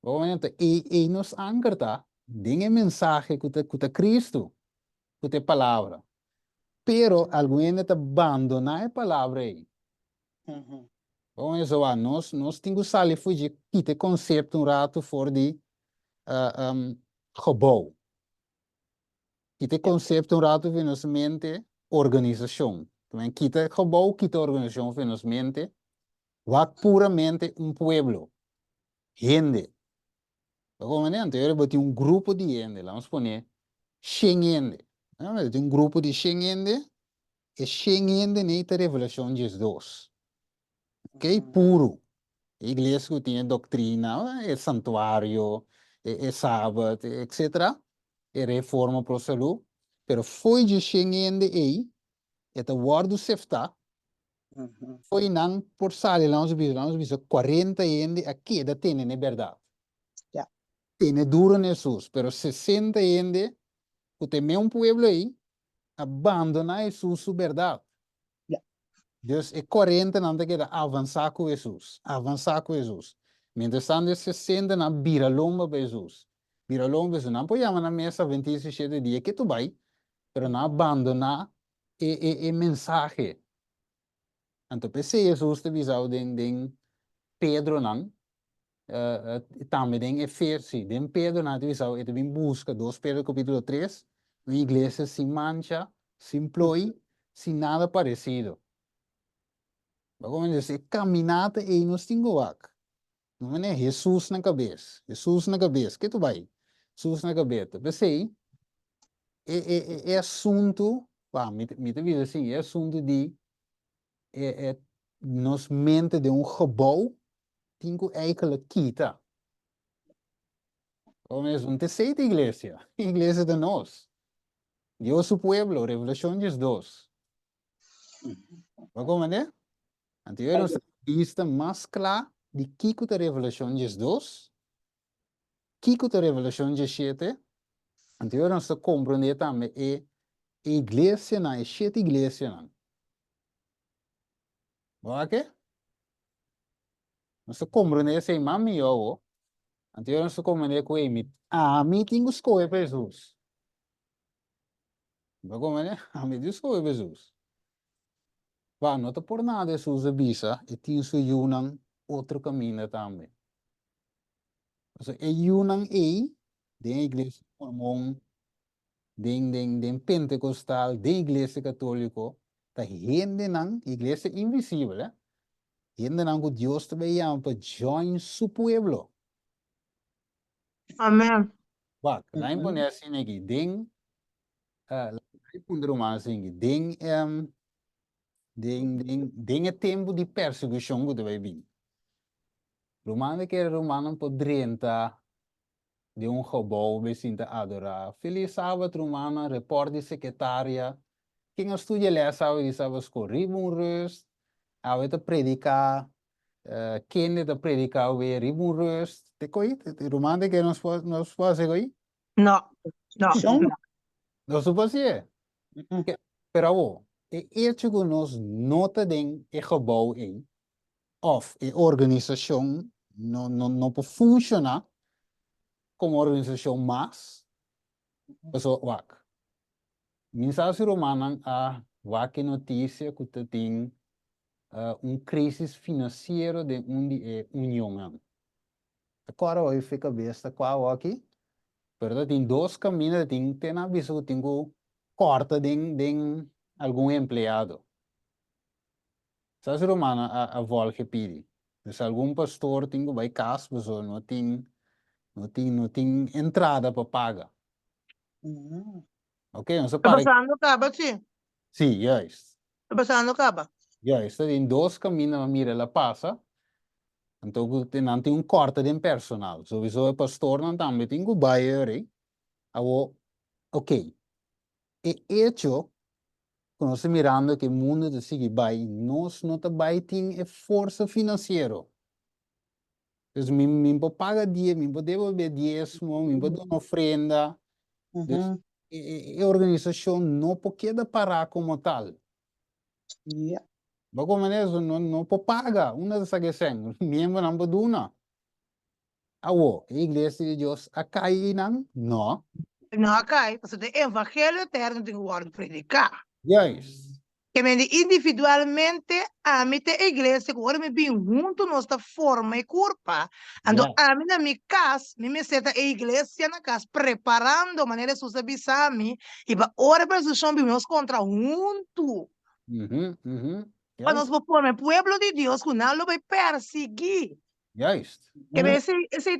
Speaker 1: Bom, então, e nos ancorta, dinhe mensagem que te Cristo, que te palavra. Pero alguém te abandona a palavra aí. Bom, isso lá, nós temos que sair fugir quite conceito rato for de gebouw. Quite conceito rato vem nos mente organização. Também quite gebouw, quite organização vem nos mente wat puramente pueblo. Gente. Como né? Então, eu botei grupo de gente, vamos poner 100 gente. Tem grupo de 100 gente, e 100 gente nesta revelação de Jesus. Ok? Puro. Igreja que tinha doutrina, é santuário, é sábado, etc. É reforma para a saúde. Pero foi de Schengen aí, é o guardo sefta, foi não por sair lá nos bisos, 40 anos aqui da tem liberdade.
Speaker 3: Ya.
Speaker 1: Tem duro Jesus, pero 60 anos, o tem um pueblo aí, abandona Jesus sua verdade. Dus é 40 não te avançar com Jesus, avançar com Jesus. Mientras tanto, 60 na biralomba para Jesus. Biralomba Jesus, não pode chamar na mesa 27 dias que tu vai, pero não abandonar e mensagem. Então, pensei Jesus te visau den Pedro não, também den Efésios, den Pedro não te visau, e também busca 2 Pedro capítulo 3, uma igreja sem mancha, sem ploi, sem nada parecido. Vamos dizer, caminhada e nos tingoak. Não é Jesus na cabeça. Jesus na cabeça. Que tu vai? Jesus na cabeça. Pensei, é assunto, me te diz assim, é assunto de, nos mente de gebouw, tingo eigenlijk kita. Vamos dizer, não sei de igreja. Igreja de nós. Dios su pueblo, revelación de Dios. Vamos ver? Anterior, vista mais clara de Kiko da revelação de Deus, Kiko da revelação de Sete, anterior nós compreender também a igreja não, é sete igreja não. Ok? Nós compreender se mami eu, anterior nós compreender com ele, a mim tenho escolha para Jesus. Vamos ver? A mim tenho escolha para Jesus. Não te por nada Jesus avisa, e tem su outro caminho também. So, yunang A, da igreja mormon, den pentecostal, da igreja católico, ta gente ng igreja invisível, Gente não Dios te llama para join su pueblo.
Speaker 5: Amen.
Speaker 1: Wak, lá em poner assim aqui, ding, lá em poner uma assim aqui, ding é tempo de perseguição que vai vir. Romano que era romano por 30 de gebouw we zien te adorar. Feliz sábado romana, report de secretária. Quem estuda les sabe de sabe escorrer um rust, a te predicar, quem te predicar we ribun rust. Te coi, te romano que nos faz coi?
Speaker 5: No, no.
Speaker 3: Schon?
Speaker 1: Não se pode ser. Pero e hecho que nos nota den e gebouw in, of e organisação não pode funcionar como organização mais, pessoal, wak. Mensagem romana a wak notícia que tem crise financeira de união. Agora eu fico besta qual aqui, pero tem dois caminhos, tem aviso que tem corta de algum empregado. Mensagem romana a volta pede. Se algum pastor tem que vai casa, pessoa não tem entrada para pagar. Ok, não se
Speaker 5: Tá
Speaker 1: para.
Speaker 5: passando acaba, sim.
Speaker 1: Sim, yes.
Speaker 5: Tá passando acaba.
Speaker 1: Yes, tem dois caminhos a mira la passa. Então, tem corte de personal. So, o pastor não também tem que bayar, ok. E hecho, quando nós mirando que o mundo de sigue vai, nós não tá vai tem força financeira. Então, me paga dia, me devolver diezmo, me dar uma ofrenda. A organização não pode parar como tal.
Speaker 3: Yeah.
Speaker 1: Mas como é isso, não pode pagar. Uma dessas questões, membro não pode dar. A igreja de Deus, a cair não? Não.
Speaker 5: Não, ok. Você tem evangelho eterno, tem que predicar.
Speaker 1: Yes.
Speaker 5: Que me individualmente a mim a igreja agora me bem junto nossa forma e culpa. Ando a mim na minha casa, me senta a igreja na casa preparando a maneira de você bisar me e para ora para os chão nós contra junto. Para nós
Speaker 1: Yes.
Speaker 5: pôr o pueblo de Deus que não vai perseguir.
Speaker 1: Yes.
Speaker 5: Que esse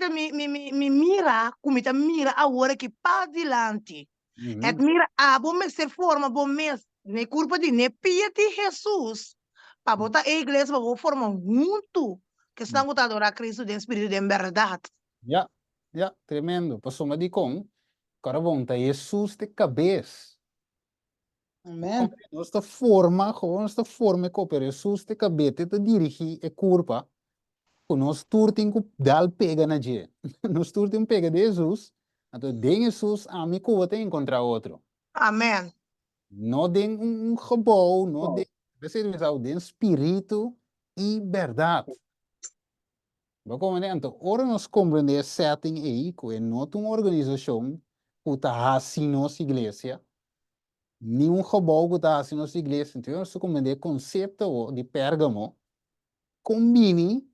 Speaker 5: me mira, como tá mira agora que para adiante. É mira a bom me ser forma bom mês ne culpa de ne pia de Jesus. Para botar a igreja para formar junto que estão a adorar Cristo de espírito de verdade.
Speaker 1: Tremendo. Passou uma de com, cara bom, tá Jesus de cabeça.
Speaker 3: Amen.
Speaker 1: Nossa forma, nossa forma que Jesus de cabeça te dirigir a curva. Nós todos tem que dar pega na gente. Nós todos tem pega de Jesus. Então, de Jesus, a mim que tem encontrar outro.
Speaker 5: Amém.
Speaker 1: Não de gebouw, não de, de espírito e verdade. Então, ora nós compreender setting aí, que é não uma organização que está assim nossa igreja, nenhum gebouw que está assim nossa igreja. Então, nós compreender o conceito de Pérgamo, combine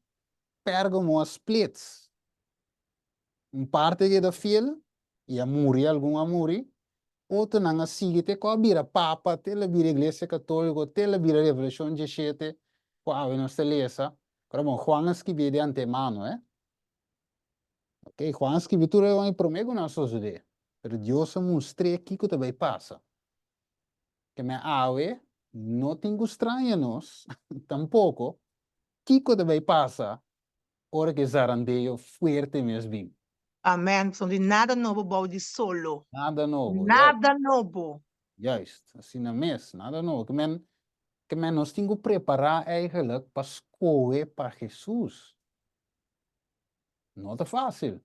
Speaker 1: Pérgamo a splits. Parte que é da fila, e a muri, algum a muri, outro não a sigue, te com a vira papa, te la vira igreja católica, te la vira revolução de sete, qual é nossa lesa. Como Juan escreveu de antemano, Ok, Juan escritura é promego na sua ideia. Pero Deus mostrou aqui que também passa. Que me ave não tem estranha nós, tampouco. Que também passa, hora que zarandeio forte mesmo.
Speaker 5: Amém. São de nada novo, balde solo.
Speaker 1: Nada novo.
Speaker 5: Nada novo.
Speaker 1: Juist, assim na mes, nada novo. Que men nós temos que preparar eigenlijk para escolher para Jesus. Não é fácil.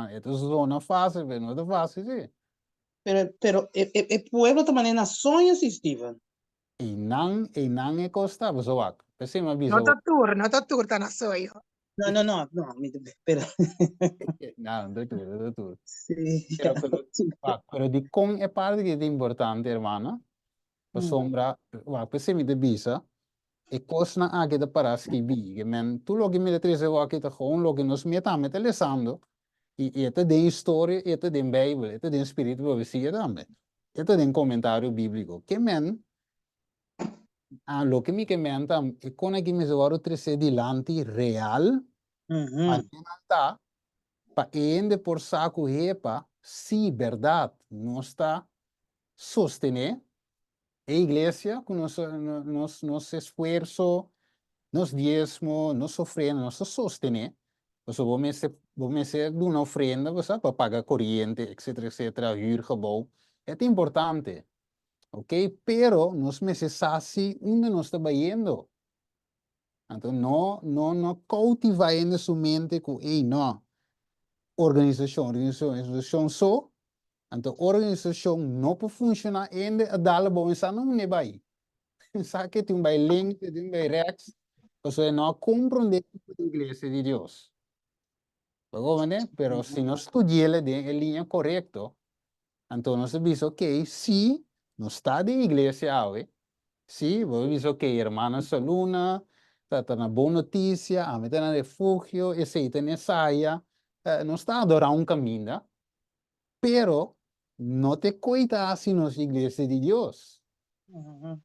Speaker 1: Het is zo fácil, mas não é fácil, sim.
Speaker 3: Pero el pueblo também na sonhos, Steven.
Speaker 1: E não é costava, zo ak. Pese ma bisa.
Speaker 5: Não tá turta na soio.
Speaker 3: No, pero.
Speaker 1: Não, doutor, doutor.
Speaker 3: Sí.
Speaker 1: Pero de com é parte que é importante, hermana. Pa sombra, pese mi de bisa. E costa na ake da para escrever. Que men, tu logo me treze o ake ta gewoon logo nos metamente lesando. E ete de história, ete de Bijbel, ete de espírito profecia também. Ete de comentário bíblico. Que men, lo que me comenta, é quando que me agora trazer dilante real,
Speaker 3: Uhum.
Speaker 1: tá, para ainda por saco repa, sim, verdade, nós está sostener a igreja com nosso esforço, nos diezmo, nos ofrenda, nos sostener. Então, vamos ser de uma ofrenda, para pagar corrente, etc., huurgebouw. É importante, ok? Pero nós necessitamos onde nós estamos indo. Então, não cultivar ainda sua mente com, ei, não, organização só. Então, organização não pode funcionar ainda a dar bom, isso não é bem. Sabe que tem um bem link, tem um bem rex, você não compreende a igreja de Deus. Pero se nós estudiamos a linha correta, então nós sabemos, ok, se não está de igreja, se você ok, irmã Saluna, está na boa notícia, a meta na refúgio, aceita na saia, não está adorando um caminho, pero não te cuida assim na igreja de Deus.
Speaker 3: Uhum.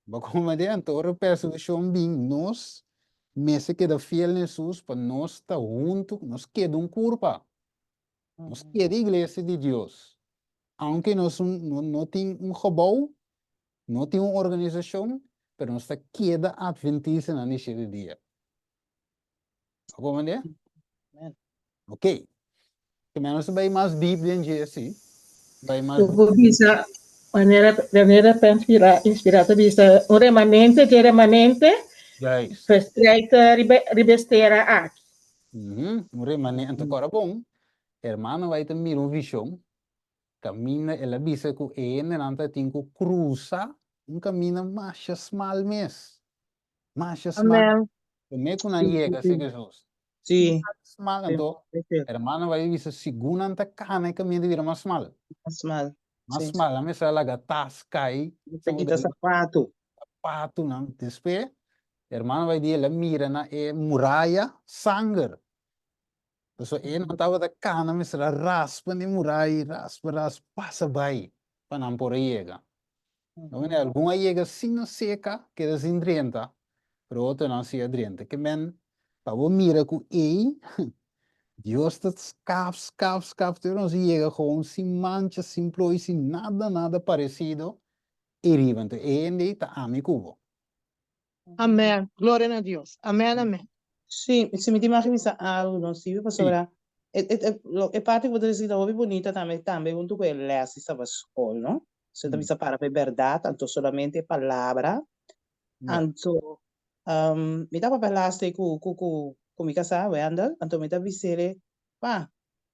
Speaker 1: Como então, eu peço que bem nós, mesmo que da fiel Jesus, para nós estar juntos, nós queda um corpo. Nós queda a igreja de Deus. Aunque nós não tem um robô, não tem uma organização, mas nós queda adventista na nesse dia. Como é? Ok. Que menos vai mais deep do que assim. Vai mais
Speaker 2: Tu bisa maneira para inspirar, tu bisa um remanente de remanente,
Speaker 1: Guys.
Speaker 2: estreita ribesteira aqui.
Speaker 1: Um remanente, agora bom. Hermano vai ter uma visão. Camina ela bisa ku ene nanta tinko cruza um caminho mais small mes. Mais small.
Speaker 5: Amen.
Speaker 1: Me com na
Speaker 3: Sim,
Speaker 1: llega se
Speaker 3: sim.
Speaker 1: Jesus.
Speaker 3: Sim,
Speaker 1: Small
Speaker 3: sim,
Speaker 1: então.
Speaker 3: sim.
Speaker 1: Hermano vai bisa segunda anta cana caminho de vira mais small.
Speaker 3: Mas mal.
Speaker 1: Mais
Speaker 3: Sim.
Speaker 1: small a mesa laga tascai.
Speaker 3: Você quita sapato.
Speaker 1: Pato não despe. Hermano vai dia la mira na muralha sangue. So, não estava da cana, mas era raspa de muralha, raspa, passa bem, para não por chega. Não é? Alguma chega assim seca, que é desindrenta, pero outra não se adrenta. Que men, para o mira com ei, Deus está escaf, não se chega com sem mancha, sem ploi, sem nada parecido, e riba. Então, ainda está amigo.
Speaker 5: Amém. Glória a Deus. Amém, amém.
Speaker 3: Sim, se me imagina algo, não sei, pastora. É parte que você diz, ouve bonita também, junto com ele, assim, estava escola, não? Você também para a verdade, então solamente palavra, então, me dá para falar com minha casa, anda, então me dá visere, pá,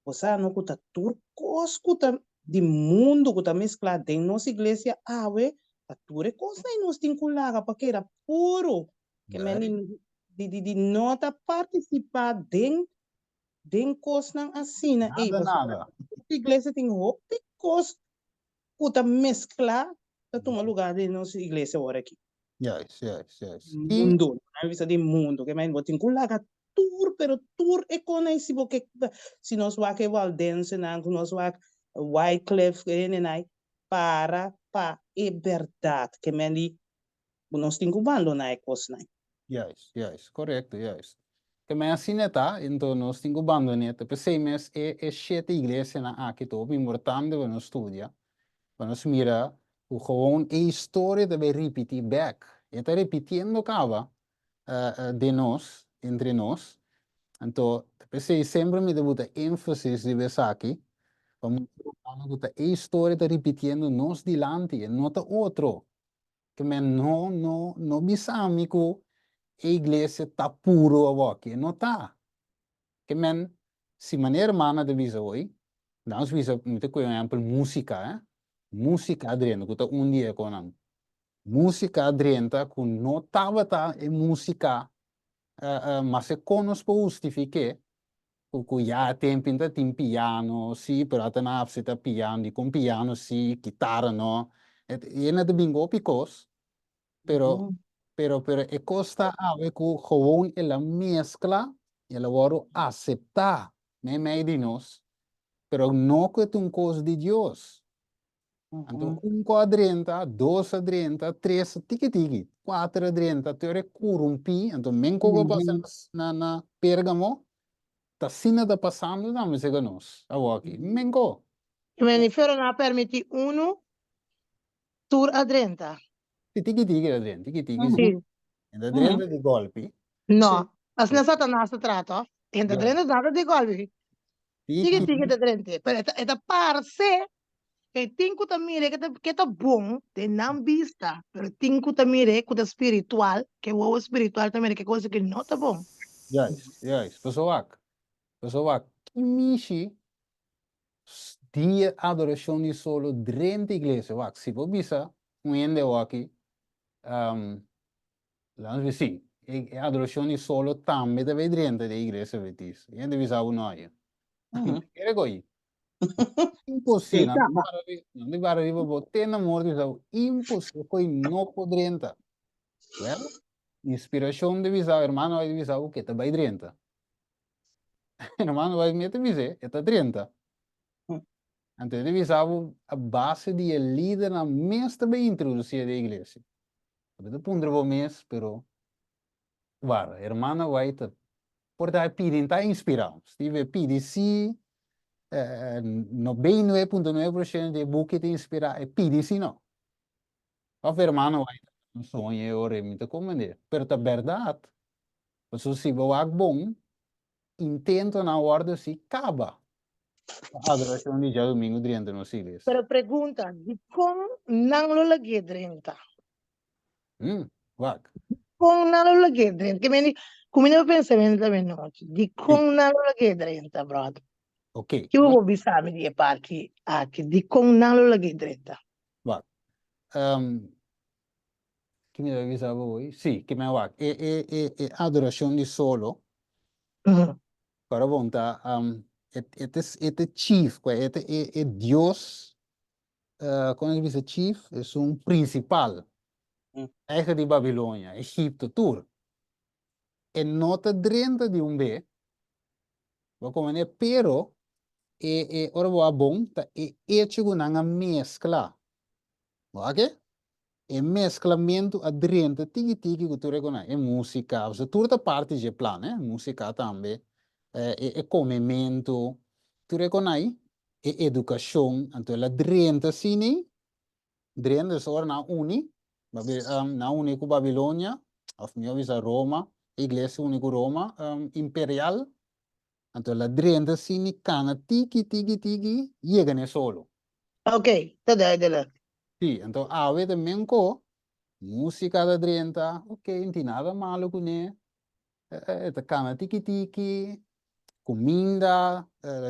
Speaker 3: você não cuta turcos, cuta de mundo, cuta mescla de nossa igreja, a ture coisa aí nós tem que lá, porque era puro, que me de nota participar den coisa assim, né? Ei, pastor,
Speaker 1: Nada.
Speaker 3: a igreja tem roupa de coisa, cuta mescla, tá tomando lugar de nossa igreja agora aqui.
Speaker 1: Yes.
Speaker 3: Mundo, na vista de mundo, que mais botin kulaga tour, pero tour é conhecido que se nós vai que Valdense na nós vai Wycliffe nenai para é verdade que meni nós tem cubando na ecos na.
Speaker 1: Yes, correto, yes. Que me assim tá, então nós temos abandonado, pensei mas é sete igreja na aqui top importante para nós estudar, para nós mira o gewoon a história deve repetir back, e está repetindo cava de nós, entre nós, então pensei sempre me debuta ênfase de ver aqui, vamos a história está repetindo nós dilante, e não tá outro, que me não bisamico a igreja está puro aqui, não está. Que men, se maneira mana de visa hoje, nós visa muito com exemplo música, música adrena, que tá dia com não. Música adrena com não tava tá e música, mas se conosco para justificar, que já tem pinta tem piano, sim, pero até na apsita piano, com piano sim, guitarra não, e na de bingo picos, pero e costa a ver que gewoon ela mescla e ela varo aceitar me de nós pero não que é uma coisa de Deus Então, 1 a 30, 2 a 30, 3 tiki-tiki, 4 a 30, teore curumpi, então, menko que passa na Pérgamo, tá sina da passando, não me chega nós, aqui, menko.
Speaker 5: Me refiero a permitir uno tour a 30.
Speaker 1: Tiki-tiki a 30, tiki-tiki,
Speaker 5: Sì.
Speaker 1: da 30 di golpi,
Speaker 5: No, as
Speaker 1: Sì.
Speaker 5: nessa nasa trato. E da 30 nada de golpe. Tiki
Speaker 1: tiki,
Speaker 5: tiki da 30. Pero esta parse que tinco tamire que tá bom de não vista, pero tinco tamire que tá espiritual, que o espiritual também que coisa que não tá bom.
Speaker 1: juist, pessoal, kimishi, dia adoração de solo, 30 igreja, wak, se for bisa, ende aqui, vamos ver sim, a adoração de solo também deve 30 de igreja, vetis, ende bisa uno aí. Quer coi? Impossível, não de para arriba, botar na morte, impossível, coi não podrenta. Well, inspiração de visar, hermano, vai visar o que tá vai 30. Hermano, vai me dizer, está 30. Então, ele visava a base de líder na mês também introduzir a igreja. Ele pondrá o mês, pero, vara, hermana vai te, por dar pedir, tá inspirado. Steve pedir se 99,9% de buque te inspirar, é pedir se não. Of hermano vai um sonho, ou remita como é. Pero, a verdade, se você bom, intento na ordem se acaba. A adoração de dia domingo diante da nossa igreja.
Speaker 5: Pero pergunta, de como não lo lagi 30?
Speaker 1: Vak.
Speaker 5: Como não lo lagi 30? Que me como eu pensamento também não. De como não lo lagi 30, brother.
Speaker 1: Ok.
Speaker 5: Que eu vou bisar me de parque aqui, de como não lo lagi 30.
Speaker 1: Vak. Que me avisava hoje? Sim, que me vak. É adoração de solo. Para voltar, é chief, é Deus, como se diz chief, é principal. É de Babilônia, Egipto, tudo. É nota 30 de B. Como é, pero, ora bom, é hecho com uma mescla. Ok? E mesclamento a 30 tiki-tiki que tu reconhece. É música, você toda parte de plano, música também. É comimento, tu reconhece? É educação, então ela 30 cine, 30 só na na uni com Babilônia, of meu visa Roma, Igreja Única Roma, Imperial, então ela 30 cine, cana tiki, chega ne solo.
Speaker 5: Ok, tá daí.
Speaker 1: Sim, então a vez também com música da 30, ok, não tem nada malo com ele. É cana tiki-tiki, comida,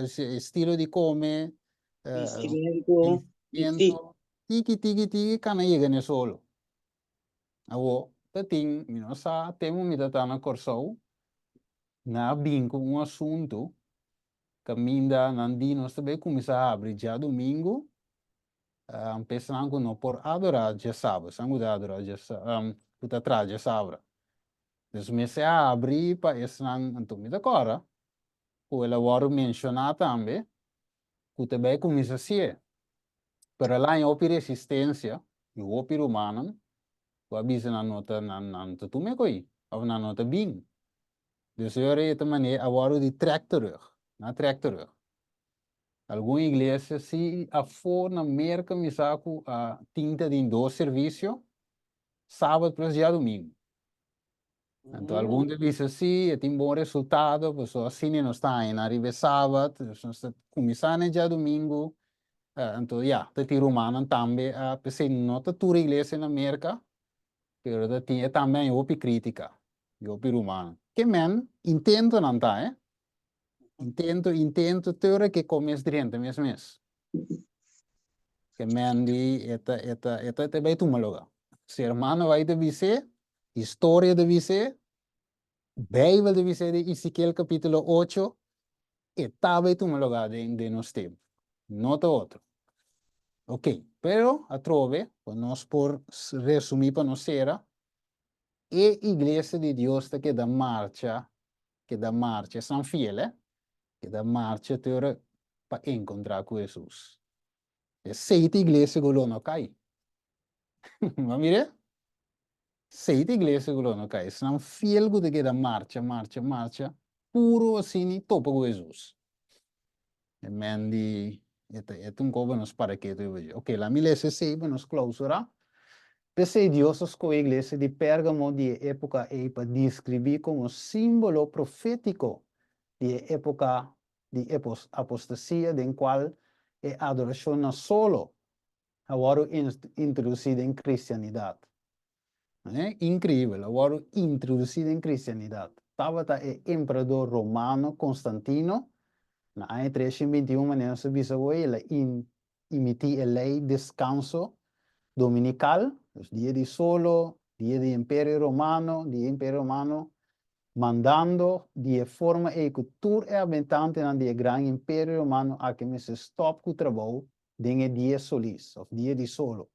Speaker 1: estilo de comer,
Speaker 3: Vestimento. Sim.
Speaker 1: tiki, cana chega ne solo. Awo, tem, não sabe, temos me tá na corso, na binco um assunto, caminda, nandino, também começa a abrir já domingo, pensando que não por adorar já sábado, sangue de adorar já sábado, puta atrás já sábado. Dus me abre para esse não então me decora, o ela vai mencionar também, que também começa a ser, para lá em opi resistência, e o opi humano, o avisa na nota na tu me coi, ou na nota bem. Dus eu é também agora de tractor, na tractor. Alguma igreja se a for na merca me saco a tinta de dois serviço, sábado para dia domingo. Então, alguns deles assim, tem bom resultado, pessoas assim não está em arriba sábado, começando já domingo, então, já, tem romano também, pensei, não está toda a igreja na América, mas tem também outra crítica, outra romano. Que men, intento não tá, intento, teoria que começa direito mesmo. Que men, te vai tomar lugar. Se hermano vai te dizer, história de dizer, Bijbel deve ser de Ezequiel capítulo 8, estava em um lugar de nosso tempo, não tem outro. Ok, pero a trove, nós por resumir para nós era, é igreja de Deus que dá marcha, são fiel, que dá marcha para encontrar com Jesus. Seita iglesia gulo no kai. Ma mire? Seita iglesia gulo no kai. Senão fiel gude que da marcha, puro assim, topa com Jesus. E mendi, um coba nos para que tu veja. Ok, la milese seiba nos clausura. Pensei Deus escolheu a igreja de Pérgamo de época e para descrever como símbolo profético de época de apostasia, em qual a adoração não solo agora introduzida em cristianidade. Incrível, agora introduzida em cristianidade. Estava o imperador romano Constantino, na ano 321, maneira se visa ele emitiu a lei de descanso dominical, los días de solo, día de Imperio Romano, mandando de forma e cultura e habitante de gran Imperio Romano a que me se stop com o trabalho de dia solis, ou dia de solo.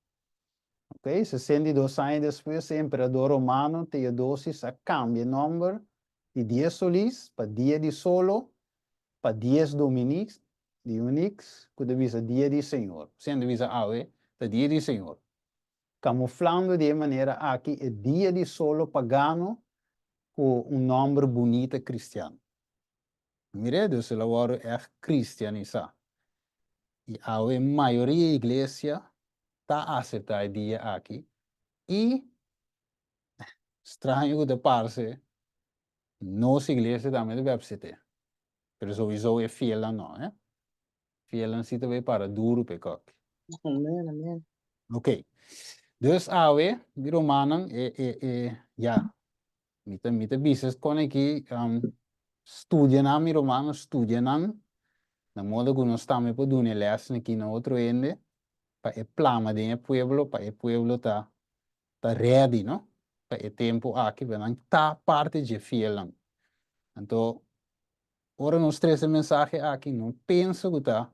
Speaker 1: Ok, 62 anos depois, o Imperador Romano Teodosius cambia o nome de dia solis para dia de solo, para dias dominics, de unix, que devisa dia de Senhor. Sendo devisa ave, dia de Senhor. Camuflando de maneira aqui o dia de solo pagano com nome bonito cristiano. Mire, Deus agora é cristianizar. E a maioria da igreja está aceitando o dia aqui. E, estranho de parte, nossa igreja também deve aceitar. Mas sowieso é fiel não, né? Fiel não se deve para duro pecado.
Speaker 3: Amen, amen.
Speaker 1: Ok. Dus awe, die romanen, ja, mite business kon aqui, studiam mi romano, studiam, na modo que nós estamos por doen les aqui na outro ende, para o plano de pueblo, para o pueblo tá ready, não? Para o tempo aqui, para tá parte de fiel. Então, ora nós três mensagem aqui, não penso que tá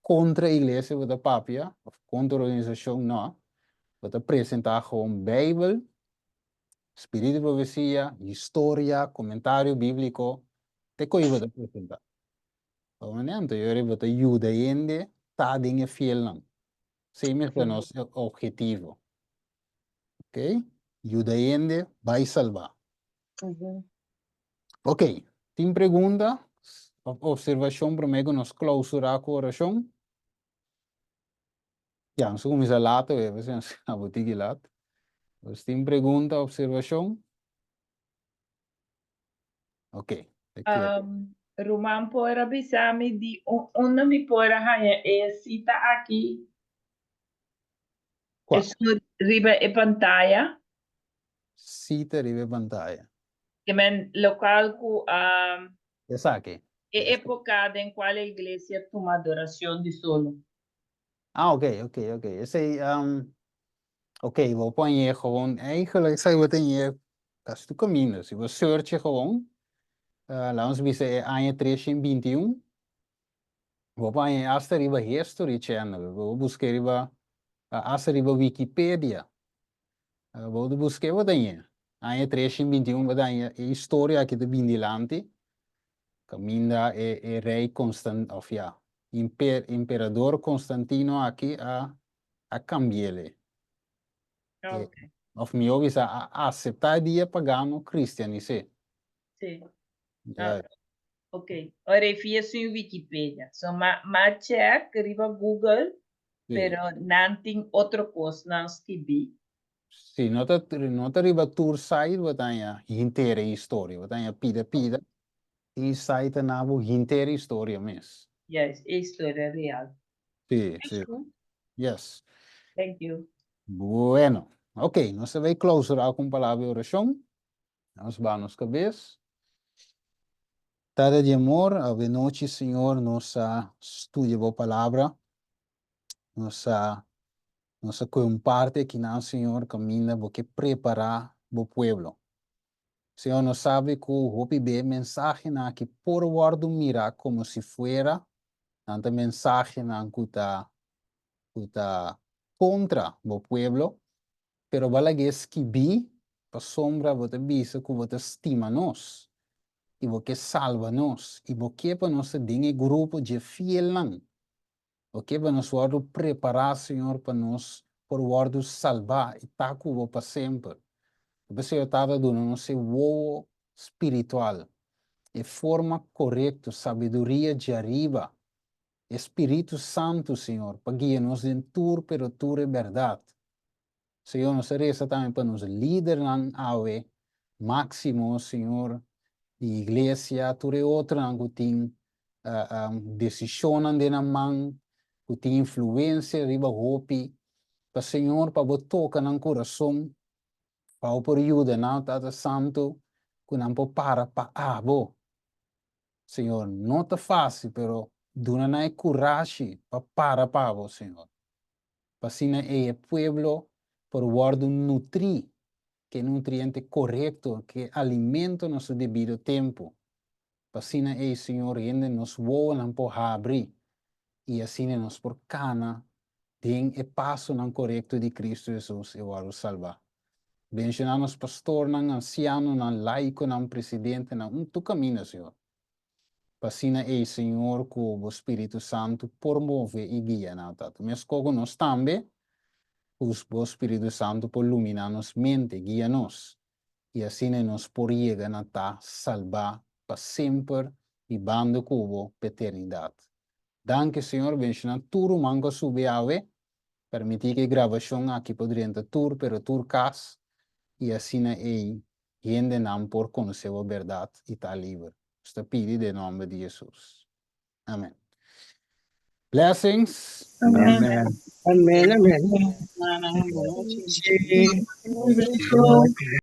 Speaker 1: contra a igreja, que tá papia, ou contra a organização, não. Vou apresentar com Bíblia, Espírito de profecia, história, comentário bíblico, te coisa vou apresentar. Então, eu vou te ajudar ainda, tá dentro fiel não. Sem é nosso objetivo. Ok? Ajuda ainda, vai salvar. Ok. Tem pergunta? Observação para mim que nós clausurar a oração? Já, nós começamos a lata, você a botiga lata. Mas tem pergunta, observação? Ok.
Speaker 6: Roman pora bisami di una mi pora hanya e sita aqui.
Speaker 1: Qual?
Speaker 6: Isso riba e pantalla.
Speaker 1: Cita ribe pantalla.
Speaker 6: Que men local ku
Speaker 1: Essa aqui.
Speaker 6: e época em qual a igreja toma adoração de solo.
Speaker 1: Ah, ok. Esse ok, vou pôr gewoon, eigenlijk zou je het in je kastu caminho. Se você search gewoon, lá ons bisa é ano 321, vou pôr em hasta riba History Channel, vou buscar riba, hasta riba Wikipedia, vou buscar o tem ano 321, vou dar a história aqui de Bindilante, caminha é rei Constantino, of ja, imperador Constantino aqui a cambiele.
Speaker 6: Ok.
Speaker 1: Of mi obis a aceitar dia pagano cristianice.
Speaker 6: Sim.
Speaker 1: Ja,
Speaker 6: Ok. Ora, eu fiz em Wikipedia. So, check riba Google,
Speaker 1: sí.
Speaker 6: pero não tem outra coisa, não escrevi.
Speaker 1: Sí, nota riba tour site batanya inteira história, batanya pida e site na bu inteira história mes.
Speaker 6: Yes, é história real.
Speaker 1: Sí,
Speaker 6: Thank
Speaker 1: sí.
Speaker 6: you.
Speaker 1: Yes.
Speaker 6: Thank you.
Speaker 1: Bueno. Ok, nós vai closer com palavra oração. Nós vamos cabeça. Tarde de amor, ave noite, Senhor, nossa estudia a palavra. Nossa comparte que não, Senhor, caminha porque preparar o pueblo. Senhor, nós sabe que o hopi be mensagem na que por guardo mira como se fuera tanta mensagem na kuta contra o pueblo, pero balagues que bi pa sombra vota bisa que vota estima nós e vota salva nós e vota para nós dinhe grupo de fiel nan Ok, para nos preparar, Senhor, para nos por salvar e tá com para sempre. Você está dando nosso voo espiritual, de forma correta, sabedoria de arriba, Espírito Santo, Senhor, para guiar-nos em tudo, pero tudo é verdade. Senhor, nos resta também para nos liderar AWE, máximo, Senhor, de igreja, tudo é outro, que tem decisão na mão, que tem influência, riba hopi, para Senhor, para tocar no coração, para por ajuda, não, Tata Santo, que não para abo. Senhor, não está fácil, pero dona coragem para pavo, Senhor. Para assim é pueblo por guardo nutrir, que é nutriente correto, que alimenta nosso devido tempo. Para assim é, Senhor, ainda nos voam por abrir, e assim nos por cana, tem e passo não correto de Cristo Jesus, e o salvar. Bencionamos pastor, não anciano, não laico, não presidente, não tu caminho, Senhor. Passina e Senhor, que o Espírito Santo promove e guia, não, tato. Mas como nós também, o Espírito Santo por iluminar nos mente, guia-nos. E assim nos por chegar a salvar para sempre e bando cubo para eternidade. Danke, Senhor, benção tudo mango sube ave, permitir que gravação aqui poderia entrar tudo, pero tudo cas, e assim é, gente não por conhecer a verdade e está livre. Está pedido em nome de Jesus. Amen. Blessings.
Speaker 2: Amen.
Speaker 3: Amen, amen.
Speaker 2: God bless you.